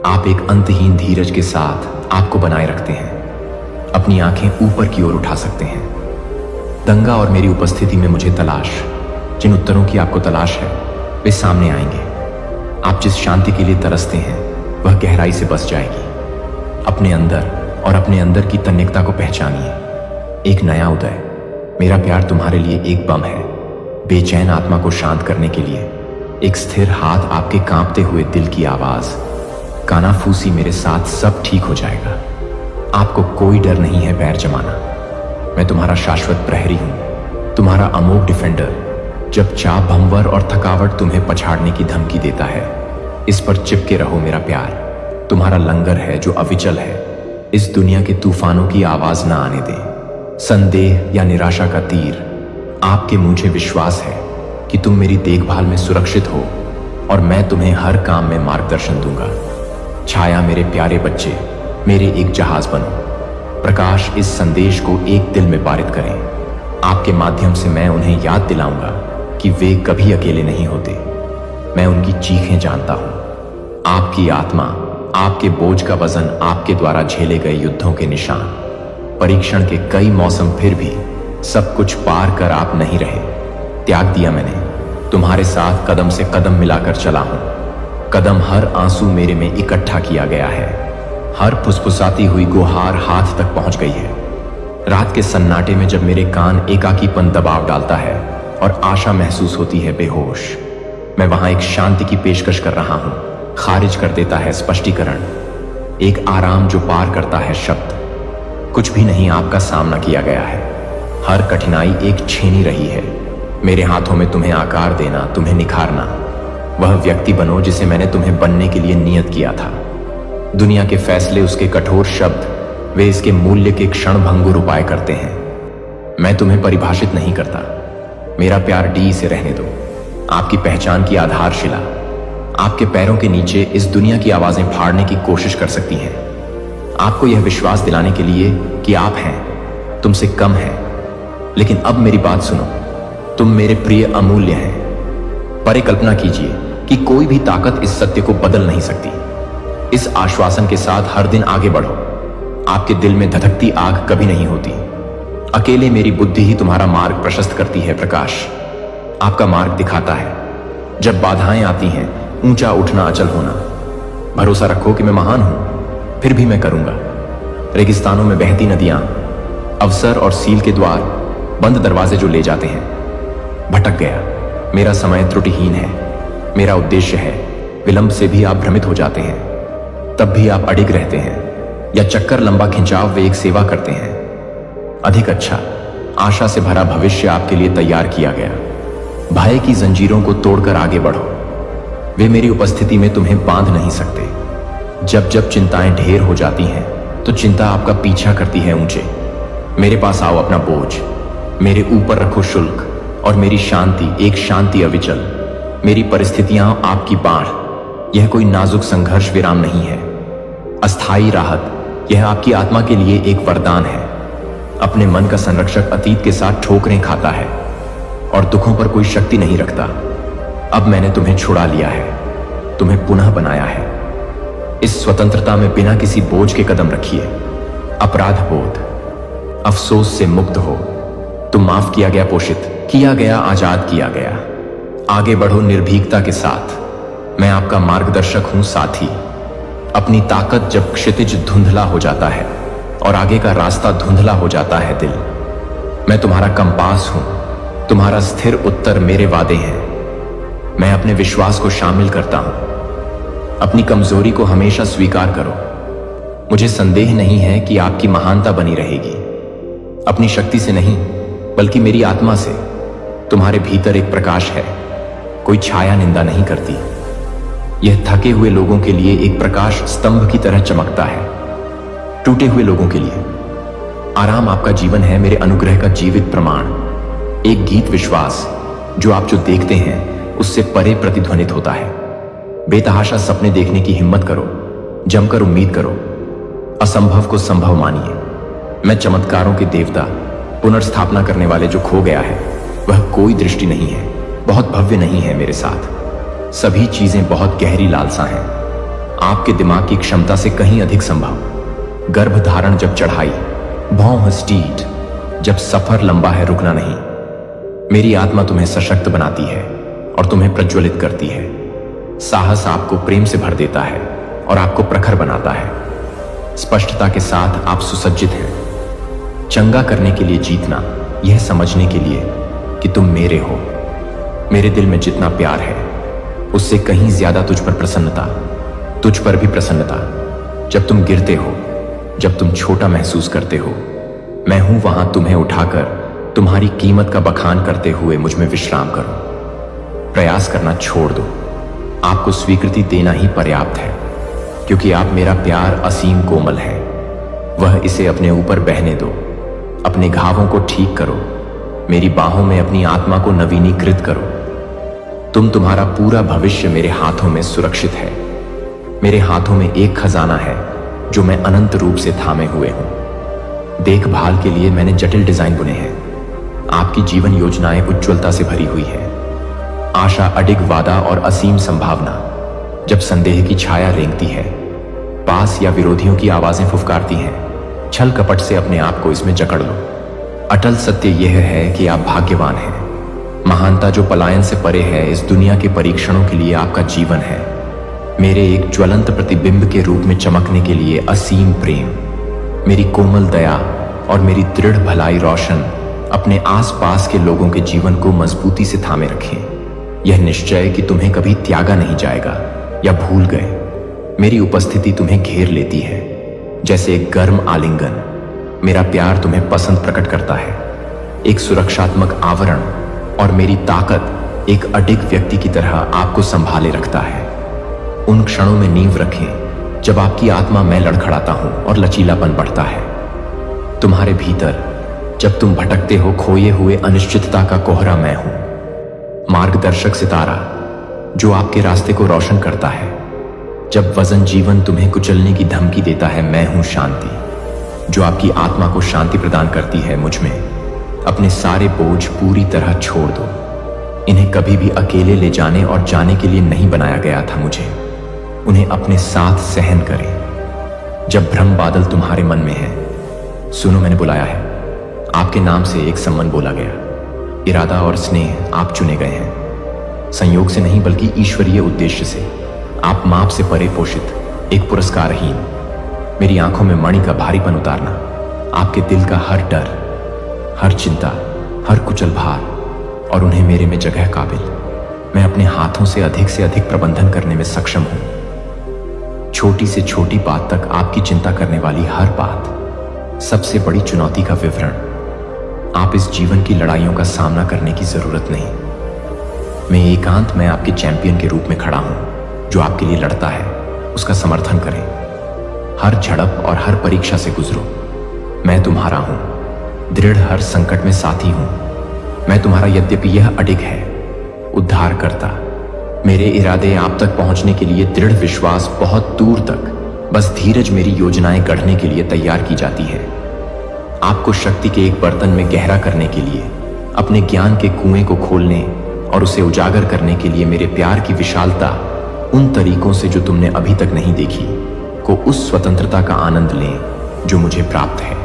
आप एक अंतहीन धीरज के साथ आपको बनाए रखते हैं। अपनी आंखें ऊपर की ओर उठा सकते हैं। दंगा और मेरी उपस्थिति में मुझे तलाश, जिन उत्तरों की आपको तलाश है वे सामने आएंगे। आप जिस शांति के लिए तरसते हैं वह गहराई से बस जाएगी। अपने अंदर और अपने अंदर की तन्यकता को पहचानिए। एक नया उदय। मेरा प्यार तुम्हारे लिए एक बम है, बेचैन आत्मा को शांत करने के लिए। एक स्थिर हाथ, आपके कांपते हुए दिल की आवाज, कानाफूसी मेरे साथ सब ठीक हो जाएगा। आपको कोई डर नहीं है पैर जमाना। मैं तुम्हारा शाश्वत प्रहरी हूं, तुम्हारा अमोघ डिफेंडर। जब चाप, भंवर और थकावट तुम्हें पछाड़ने की धमकी देता है, इस पर चिपके रहो। मेरा प्यार तुम्हारा लंगर है जो अविचल है। इस दुनिया के तूफानों की आवाज ना आने दे। संदेह या निराशा का तीर, आपके मुझे विश्वास है कि तुम मेरी देखभाल में सुरक्षित हो और मैं तुम्हें हर काम में मार्गदर्शन दूंगा। छाया मेरे प्यारे बच्चे, मेरे एक जहाज बनो। प्रकाश इस संदेश को एक दिल में पारित करें। आपके माध्यम से मैं उन्हें याद दिलाऊंगा कि वे कभी अकेले नहीं होते। मैं उनकी चीखें जानता हूं। आपकी आत्मा, आपके बोझ का वजन, आपके द्वारा झेले गए युद्धों के निशान। परीक्षण के कई मौसम, फिर भी सब कुछ पार कर आप नहीं रहे। त्याग दिया मैंने, तुम्हारे साथ कदम से कदम मिलाकर चला हूं। कदम, हर आंसू मेरे में इकट्ठा किया गया है। हर फुसफुसाती हुई गुहार हाथ तक पहुंच गई है। रात के सन्नाटे में जब मेरे कान एकाकीपन दबाव डालता है और आशा महसूस होती है बेहोश, मैं वहां एक शांति की पेशकश कर रहा हूं। खारिज कर देता है स्पष्टीकरण, एक आराम जो पार करता है शब्द। कुछ भी नहीं आपका सामना किया गया है। हर कठिनाई एक छेनी रही है। मेरे हाथों में तुम्हें आकार देना, तुम्हें निखारना। वह व्यक्ति बनो जिसे मैंने तुम्हें बनने के लिए नियत किया था। दुनिया के फैसले, उसके कठोर शब्द, वे इसके मूल्य के क्षणभंगुर उपाय करते हैं। मैं तुम्हें परिभाषित नहीं करता। मेरा प्यार डी से रहने दो। आपकी पहचान की आधारशिला आपके पैरों के नीचे इस दुनिया की आवाजें फाड़ने की कोशिश कर सकती हैं। आपको यह विश्वास दिलाने के लिए कि आप हैं, तुमसे कम हैं। लेकिन अब मेरी बात सुनो, तुम मेरे प्रिय अमूल्य हैं। परिकल्पना कीजिए कि कोई भी ताकत इस सत्य को बदल नहीं सकती। इस आश्वासन के साथ हर दिन आगे बढ़ो। आपके दिल में धधकती आग कभी नहीं होती। अकेले मेरी बुद्धि ही तुम्हारा मार्ग प्रशस्त करती है। प्रकाश आपका मार्ग दिखाता है। जब बाधाएं आती हैं, ऊंचा उठना, अचल होना। भरोसा रखो कि मैं महान हूं, फिर भी मैं करूंगा। रेगिस्तानों में बहती नदियां, अवसर और सील के द्वार, बंद दरवाजे जो ले जाते हैं। भटक गया, मेरा समय त्रुटिहीन है, मेरा उद्देश्य है। विलंब से भी आप भ्रमित हो जाते हैं, तब भी आप अडिग रहते हैं। या चक्कर लंबा खिंचाव वे एक सेवा करते हैं। अधिक अच्छा, आशा से भरा भविष्य आपके लिए तैयार किया गया। भय की जंजीरों को तोड़कर आगे बढ़ो। वे मेरी उपस्थिति में तुम्हें बांध नहीं सकते। जब जब चिंताएं ढेर हो जाती हैं, तो चिंता आपका पीछा करती है ऊंचे। मेरे पास आओ, अपना बोझ मेरे ऊपर रखो शुल्क, और मेरी शांति एक शांति अविचल। मेरी परिस्थितियां आपकी बाढ़, यह कोई नाजुक संघर्ष विराम नहीं है। अस्थायी राहत, यह आपकी आत्मा के लिए एक वरदान है। अपने मन का संरक्षक अतीत के साथ ठोकरें खाता है। और दुखों पर कोई शक्ति नहीं रखता। अब मैंने तुम्हें छुड़ा लिया है, तुम्हें पुनः बनाया है। इस स्वतंत्रता में बिना किसी बोझ के कदम रखिए। अपराध बोध, अफसोस से मुक्त हो। तुम माफ किया गया, पोषित किया गया, आजाद किया गया। आगे बढ़ो निर्भीकता के साथ। मैं आपका मार्गदर्शक हूं साथी। अपनी ताकत जब क्षितिज धुंधला हो जाता है और आगे का रास्ता धुंधला हो जाता है दिल, मैं तुम्हारा कंपास हूं। तुम्हारा स्थिर उत्तर मेरे वादे हैं। मैं अपने विश्वास को शामिल करता हूं। अपनी कमजोरी को हमेशा स्वीकार करो। मुझे संदेह नहीं है कि आपकी महानता बनी रहेगी, अपनी शक्ति से नहीं बल्कि मेरी आत्मा से। तुम्हारे भीतर एक प्रकाश है, कोई छाया निंदा नहीं करती। यह थके हुए लोगों के लिए एक प्रकाश स्तंभ की तरह चमकता है, टूटे हुए लोगों के लिए आराम आपका जीवन है, मेरे अनुग्रह का जीवित प्रमाण। एक गीत विश्वास जो आप जो देखते हैं उससे परे प्रतिध्वनित होता है। बेतहाशा सपने देखने की हिम्मत करो, जमकर उम्मीद करो, असंभव को संभव मानिए। मैं चमत्कारों के देवता, पुनर्स्थापना करने वाले जो खो गया है वह कोई दृष्टि नहीं है, बहुत भव्य नहीं है मेरे साथ। सभी चीजें बहुत गहरी लालसा हैं, आपके दिमाग की क्षमता से कहीं अधिक संभव। गर्भधारण जब चढ़ाई, भौं स्टीड जब सफर लंबा है, रुकना नहीं। मेरी आत्मा तुम्हें सशक्त बनाती है और तुम्हें प्रज्वलित करती है। साहस आपको प्रेम से भर देता है और आपको प्रखर बनाता है। स्पष्टता के साथ आप सुसज्जित हैं। चंगा करने के लिए जीतना, यह समझने के लिए कि तुम मेरे हो। मेरे दिल में जितना प्यार है उससे कहीं ज्यादा तुझ पर प्रसन्नता, तुझ पर भी प्रसन्नता। जब तुम गिरते हो, जब तुम छोटा महसूस करते हो, मैं हूं वहां तुम्हें उठाकर तुम्हारी कीमत का बखान करते हुए मुझ में विश्राम करो। प्रयास करना छोड़ दो, आपको स्वीकृति देना ही पर्याप्त है, क्योंकि आप मेरा प्यार असीम कोमल है। वह इसे अपने ऊपर बहने दो। अपने घावों को ठीक करो, मेरी बाहों में अपनी आत्मा को नवीनीकृत करो। तुम्हारा पूरा भविष्य मेरे हाथों में सुरक्षित है। मेरे हाथों में एक खजाना है जो मैं अनंत रूप से थामे हुए हूं। देखभाल के लिए मैंने जटिल डिजाइन बुने हैं। आपकी जीवन योजनाएं उज्ज्वलता से भरी हुई है। आशा, अडिग वादा और असीम संभावना। जब संदेह की छाया रेंगती है, पास या विरोधियों की आवाजें फुफकारती हैं, छल कपट से अपने आप को इसमें जकड़ लो। अटल सत्य यह है कि आप भाग्यवान हैं। महानता जो पलायन से परे है, इस दुनिया के परीक्षणों के लिए आपका जीवन है। मेरे एक ज्वलंत प्रतिबिंब के रूप में चमकने के लिए असीम प्रेम, मेरी कोमल दया और मेरी दृढ़ भलाई रोशन अपने आसपास के लोगों के जीवन को मजबूती से थामे रखें। यह निश्चय कि तुम्हें कभी त्यागा नहीं जाएगा या भूल गए। मेरी उपस्थिति तुम्हें घेर लेती है जैसे एक गर्म आलिंगन। मेरा प्यार तुम्हें पसंद प्रकट करता है, एक सुरक्षात्मक आवरण, और मेरी ताकत एक अडिग व्यक्ति की तरह आपको संभाले रखता है। उन क्षणों में नींव रखें जब आपकी आत्मा में लड़खड़ाता हूं और लचीलापन बढ़ता है। तुम्हारे भीतर जब तुम भटकते हो, खोए हुए अनिश्चितता का कोहरा मैं हूं। मार्गदर्शक सितारा जो आपके रास्ते को रोशन करता है। जब वजन जीवन तुम्हें कुचलने की धमकी देता है, मैं हूं शांति जो आपकी आत्मा को शांति प्रदान करती है। मुझ में अपने सारे बोझ पूरी तरह छोड़ दो। इन्हें कभी भी अकेले ले जाने और जाने के लिए नहीं बनाया गया था मुझे। उन्हें अपने साथ सहन करें। जब भ्रम बादल तुम्हारे मन में है, सुनो मैंने बुलाया है। आपके नाम से एक सम्मन बोला गया। इरादा और स्नेह आप चुने गए हैं, संयोग से नहीं बल्कि ईश्वरीय उद्देश्य से। आप माप से परे पोषित, एक पुरस्कारहीन। मेरी आंखों में मणि का भारीपन उतारना, आपके दिल का हर डर, हर चिंता, हर कुचल भार और उन्हें मेरे में जगह काबिल। मैं अपने हाथों से अधिक प्रबंधन करने में सक्षम हूं। छोटी से छोटी बात तक आपकी चिंता करने वाली हर बात, सबसे बड़ी चुनौती का विवरण। आप इस जीवन की लड़ाइयों का सामना करने की जरूरत नहीं। मैं एकांत में आपके चैंपियन के रूप में खड़ा हूं जो आपके लिए लड़ता है, उसका समर्थन करें। हर झड़प और हर परीक्षा से गुजरो। मैं तुम्हारा हूं, दृढ़ हर संकट में साथी हूं। मैं तुम्हारा यद्यपि यह अडिग है, उद्धार करता। मेरे इरादे आप तक पहुंचने के लिए दृढ़ विश्वास बहुत दूर तक, बस धीरज मेरी योजनाएं गढ़ने के लिए तैयार की जाती है। आपको शक्ति के एक बर्तन में गहरा करने के लिए अपने ज्ञान के कुएं को खोलने और उसे उजागर करने के लिए मेरे प्यार की विशालता उन तरीकों से जो तुमने अभी तक नहीं देखी को उस स्वतंत्रता का आनंद लें जो मुझे प्राप्त है।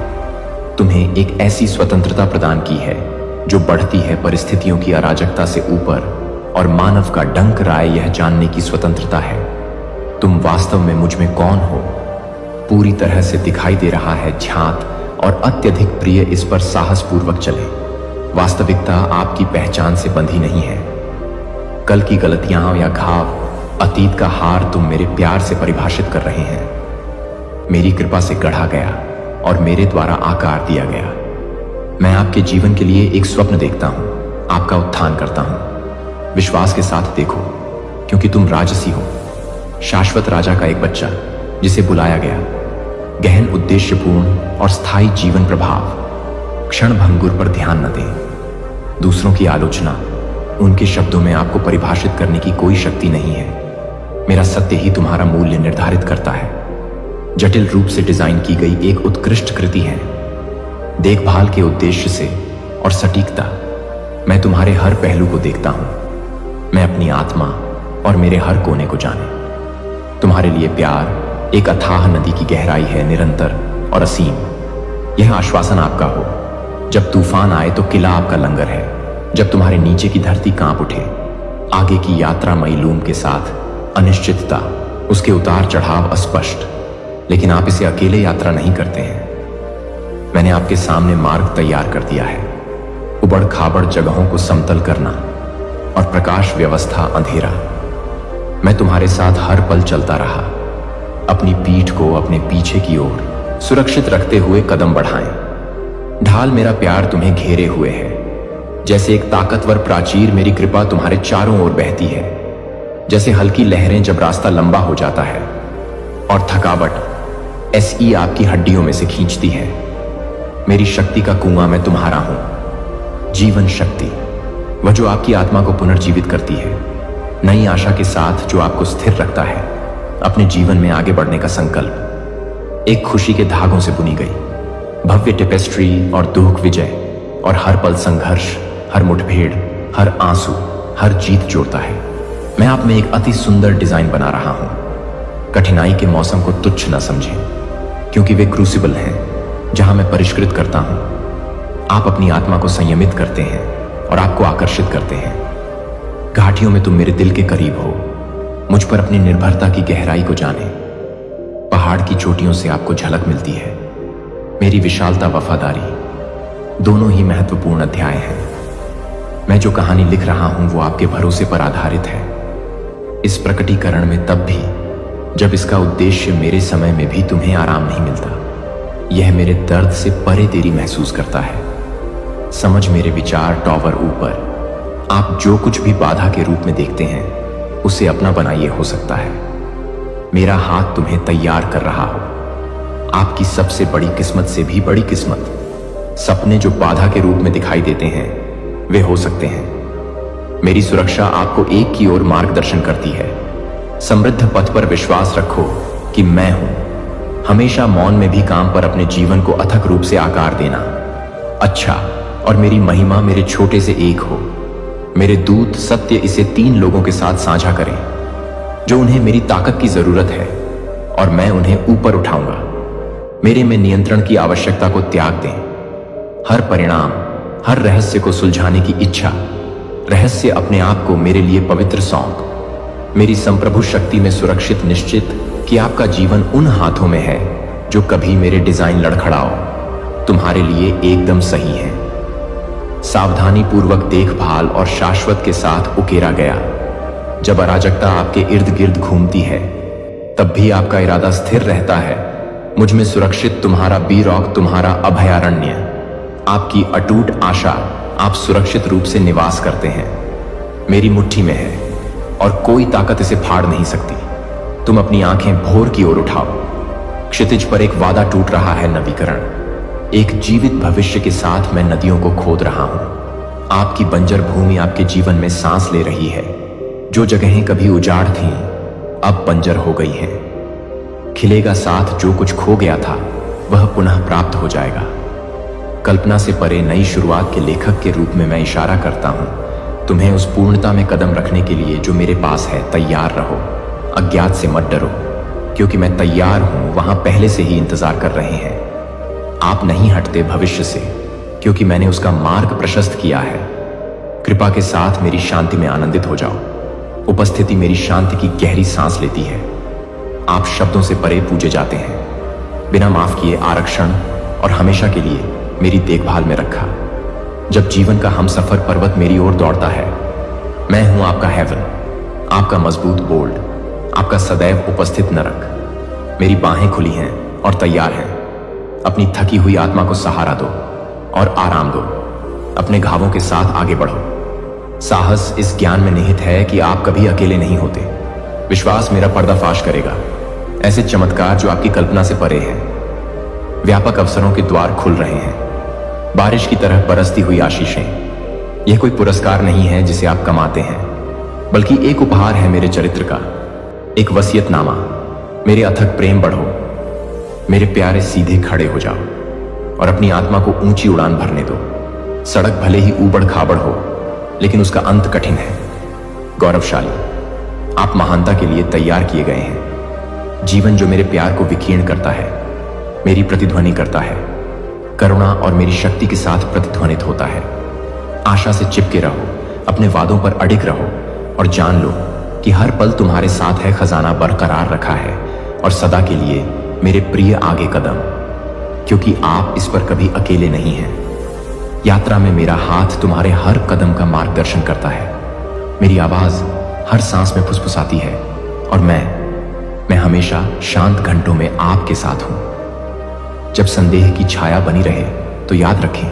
तुम्हें एक ऐसी स्वतंत्रता प्रदान की है जो बढ़ती है परिस्थितियों की अराजकता से ऊपर और मानव का डंक राय यह जानने की स्वतंत्रता है तुम वास्तव में मुझ में कौन हो। पूरी तरह से दिखाई दे रहा है ध्यात और अत्यधिक प्रिय इस पर साहसपूर्वक चले। वास्तविकता आपकी पहचान से बंधी नहीं है। कल की गलतियां या घाव, अतीत का हार तुम मेरे प्यार से परिभाषित कर रहे हैं। मेरी कृपा से गढ़ा गया और मेरे द्वारा आकार दिया गया। मैं आपके जीवन के लिए एक स्वप्न देखता हूं, आपका उत्थान करता हूं। विश्वास के साथ देखो, क्योंकि तुम राजसी हो, शाश्वत राजा का एक बच्चा जिसे बुलाया गया। गहन उद्देश्यपूर्ण और स्थायी जीवन प्रभाव। क्षण भंगुर पर ध्यान न दें। दूसरों की आलोचना, उनके शब्दों में आपको परिभाषित करने की कोई शक्ति नहीं है। मेरा सत्य ही तुम्हारा मूल्य निर्धारित करता है। जटिल रूप से डिजाइन की गई एक उत्कृष्ट कृति है। देखभाल के उद्देश्य से और सटीकता मैं तुम्हारे हर पहलू को देखता हूं। मैं अपनी आत्मा और मेरे हर कोने को जाने। तुम्हारे लिए प्यार एक अथाह नदी की गहराई है, निरंतर और असीम। यह आश्वासन आपका हो। जब तूफान आए तो किला आपका लंगर है। जब तुम्हारे नीचे की धरती कांप उठे, आगे की यात्रा मैलूम के साथ, अनिश्चितता, उसके उतार चढ़ाव अस्पष्ट, लेकिन आप इसे अकेले यात्रा नहीं करते हैं। मैंने आपके सामने मार्ग तैयार कर दिया है। उबड़ खाबड़ जगहों को समतल करना और प्रकाश व्यवस्था अंधेरा। मैं तुम्हारे साथ हर पल चलता रहा। अपनी पीठ को अपने पीछे की ओर सुरक्षित रखते हुए कदम बढ़ाएं। ढाल मेरा प्यार तुम्हें घेरे हुए है। जैसे एक ताकतवर प्राचीर मेरी कृपा तुम्हारे चारों ओर बहती है। जैसे हल्की लहरें जब रास्ता लंबा हो जाता है और थकावट एसई आपकी हड्डियों में से खींचती है। मेरी शक्ति का कुआं मैं तुम्हारा हूं। जीवन शक्ति, वह जो आपकी आत्मा को पुनर्जीवित करती है, नई आशा के साथ जो आपको स्थिर रखता है। अपने जीवन में आगे बढ़ने का संकल्प एक खुशी के धागों से बुनी गई भव्य टेपेस्ट्री और दुख विजय और हर पल संघर्ष, हर मुठभेड़, हर आंसू, हर जीत जोड़ता है। मैं आप में एक अति सुंदर डिजाइन बना रहा हूं। कठिनाई के मौसम को तुच्छ न समझें, क्योंकि वे क्रूसिबल हैं जहां मैं परिष्कृत करता हूं। आप अपनी आत्मा को संयमित करते हैं और आपको आकर्षित करते हैं। घाटियों में तुम मेरे दिल के करीब हो। मुझ पर अपनी निर्भरता की गहराई को जाने। पहाड़ की चोटियों से आपको झलक मिलती है। मेरी विशालता, वफादारी, दोनों ही महत्वपूर्ण अध्याय हैं। मैं जो कहानी लिख रहा हूं वो आपके भरोसे पर आधारित है। इस प्रकटीकरण में तब भी जब इसका उद्देश्य मेरे समय में भी तुम्हें आराम नहीं मिलता। यह मेरे दर्द से परे तेरी महसूस करता है। समझ मेरे विचार टॉवर ऊपर। आप जो कुछ भी बाधा के रूप में देखते हैं उसे अपना बनाइए हो सकता है। मेरा हाथ तुम्हें तैयार कर रहा हो। आपकी सबसे बड़ी किस्मत से भी बड़ी किस्मत। सपने जो बाधा के रूप में दिखाई देते हैं वे हो सकते हैं। मेरी सुरक्षा आपको एक की ओर मार्गदर्शन करती है। समृद्ध पथ पर विश्वास रखो कि मैं हूं। हमेशा मौन में भी काम पर अपने जीवन को अथक रूप से आकार देना। अच्छा, और मेरी महिमा मेरे छोटे से एक हो। मेरे दूत सत्य इसे 3 लोगों के साथ साझा करें जो उन्हें मेरी ताकत की जरूरत है और मैं उन्हें ऊपर उठाऊंगा। मेरे में नियंत्रण की आवश्यकता को त्याग दें। हर परिणाम, हर रहस्य को सुलझाने की इच्छा, रहस्य अपने आप को मेरे लिए पवित्र सौंप। मेरी संप्रभु शक्ति में सुरक्षित निश्चित कि आपका जीवन उन हाथों में है जो कभी मेरे डिजाइन लड़खड़ाओ तुम्हारे लिए एकदम सही है। सावधानी पूर्वक देखभाल और शाश्वत के साथ उकेरा गया। जब अराजकता आपके इर्द गिर्द घूमती है तब भी आपका इरादा स्थिर रहता है। मुझ में सुरक्षित तुम्हारा बी-रॉक, तुम्हारा अभयारण्य, आपकी अटूट आशा, आप सुरक्षित रूप से निवास करते हैं। मेरी मुट्ठी में है और कोई ताकत इसे फाड़ नहीं सकती। तुम अपनी आंखें भोर की ओर उठाओ। क्षितिज पर एक वादा टूट रहा है, नवीकरण। एक जीवित भविष्य के साथ मैं नदियों को खोद रहा हूं। आपकी बंजर भूमि आपके जीवन में सांस ले रही है। जो जगहें कभी उजाड़ थीं अब बंजर हो गई हैं। खिलेगा साथ जो कुछ खो गया था वह पुनः प्राप्त हो जाएगा। कल्पना से परे नई शुरुआत के लेखक के रूप में मैं इशारा करता हूं, तुम्हें उस पूर्णता में कदम रखने के लिए जो मेरे पास है तैयार रहो। अज्ञात से मत डरो, क्योंकि मैं तैयार हूं, वहां पहले से ही इंतजार कर रहे हैं। आप नहीं हटते भविष्य से, क्योंकि मैंने उसका मार्ग प्रशस्त किया है। कृपा के साथ मेरी शांति में आनंदित हो जाओ। उपस्थिति मेरी शांति की गहरी सांस लेती है। आप शब्दों से परे पूजे जाते हैं, बिना माफ किए आरक्षण और हमेशा के लिए मेरी देखभाल में रखा। जब जीवन का हमसफर पर्वत मेरी ओर दौड़ता है, मैं हूं आपका हेवन, आपका मजबूत बोल्ड, आपका सदैव उपस्थित नरक। मेरी बाहें खुली हैं और तैयार हैं। अपनी थकी हुई आत्मा को सहारा दो और आराम दो। अपने घावों के साथ आगे बढ़ो। साहस इस ज्ञान में निहित है कि आप कभी अकेले नहीं होते। विश्वास मेरा पर्दाफाश करेगा, ऐसे चमत्कार जो आपकी कल्पना से परे हैं। व्यापक अवसरों के द्वार खुल रहे हैं, बारिश की तरह बरसती हुई आशीषें। यह कोई पुरस्कार नहीं है जिसे आप कमाते हैं, बल्कि एक उपहार है मेरे चरित्र का, एक वसीयतनामा। मेरे अथक प्रेम बढ़ो, मेरे प्यारे सीधे खड़े हो जाओ और अपनी आत्मा को ऊंची उड़ान भरने दो। सड़क भले ही ऊबड़ खाबड़ हो, लेकिन उसका अंत कठिन है। गौरवशाली, आप महानता के लिए तैयार किए गए हैं। जीवन जो मेरे प्यार को विकीर्ण करता है, मेरी प्रतिध्वनि करता है। करुणा और मेरी शक्ति के साथ प्रतिध्वनित होता है। आशा से चिपके रहो, अपने वादों पर अडिग रहो और जान लो कि हर पल तुम्हारे साथ है खजाना बरकरार रखा है और सदा के लिए मेरे प्रिय आगे कदम, क्योंकि आप इस पर कभी अकेले नहीं हैं। यात्रा में मेरा हाथ तुम्हारे हर कदम का मार्गदर्शन करता है। मेरी आवाज हर सांस में फुसफुसाती है और मैं हमेशा शांत घंटों में आपके साथ हूं। जब संदेह की छाया बनी रहे तो याद रखें,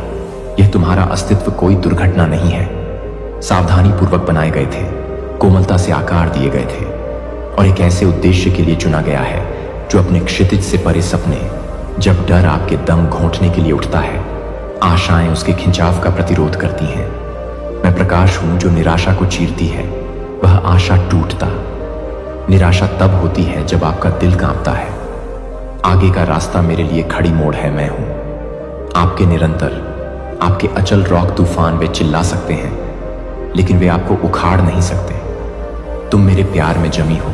यह तुम्हारा अस्तित्व कोई दुर्घटना नहीं है। सावधानी पूर्वक बनाए गए थे, कोमलता से आकार दिए गए थे और एक ऐसे उद्देश्य के लिए चुना गया है जो अपने क्षितिज से परे सपने। जब डर आपके दम घोंटने के लिए उठता है, आशाएं उसके खिंचाव का प्रतिरोध करती हैं। मैं प्रकाश हूं जो निराशा को चीरती है, वह आशा टूटता। निराशा तब होती है जब आपका दिल कांपता है। आगे का रास्ता मेरे लिए खड़ी मोड़ है। मैं हूं आपके निरंतर। आपके अचल रॉक तूफान वे चिल्ला सकते हैं, लेकिन वे आपको उखाड़ नहीं सकते। तुम मेरे प्यार में जमी हो।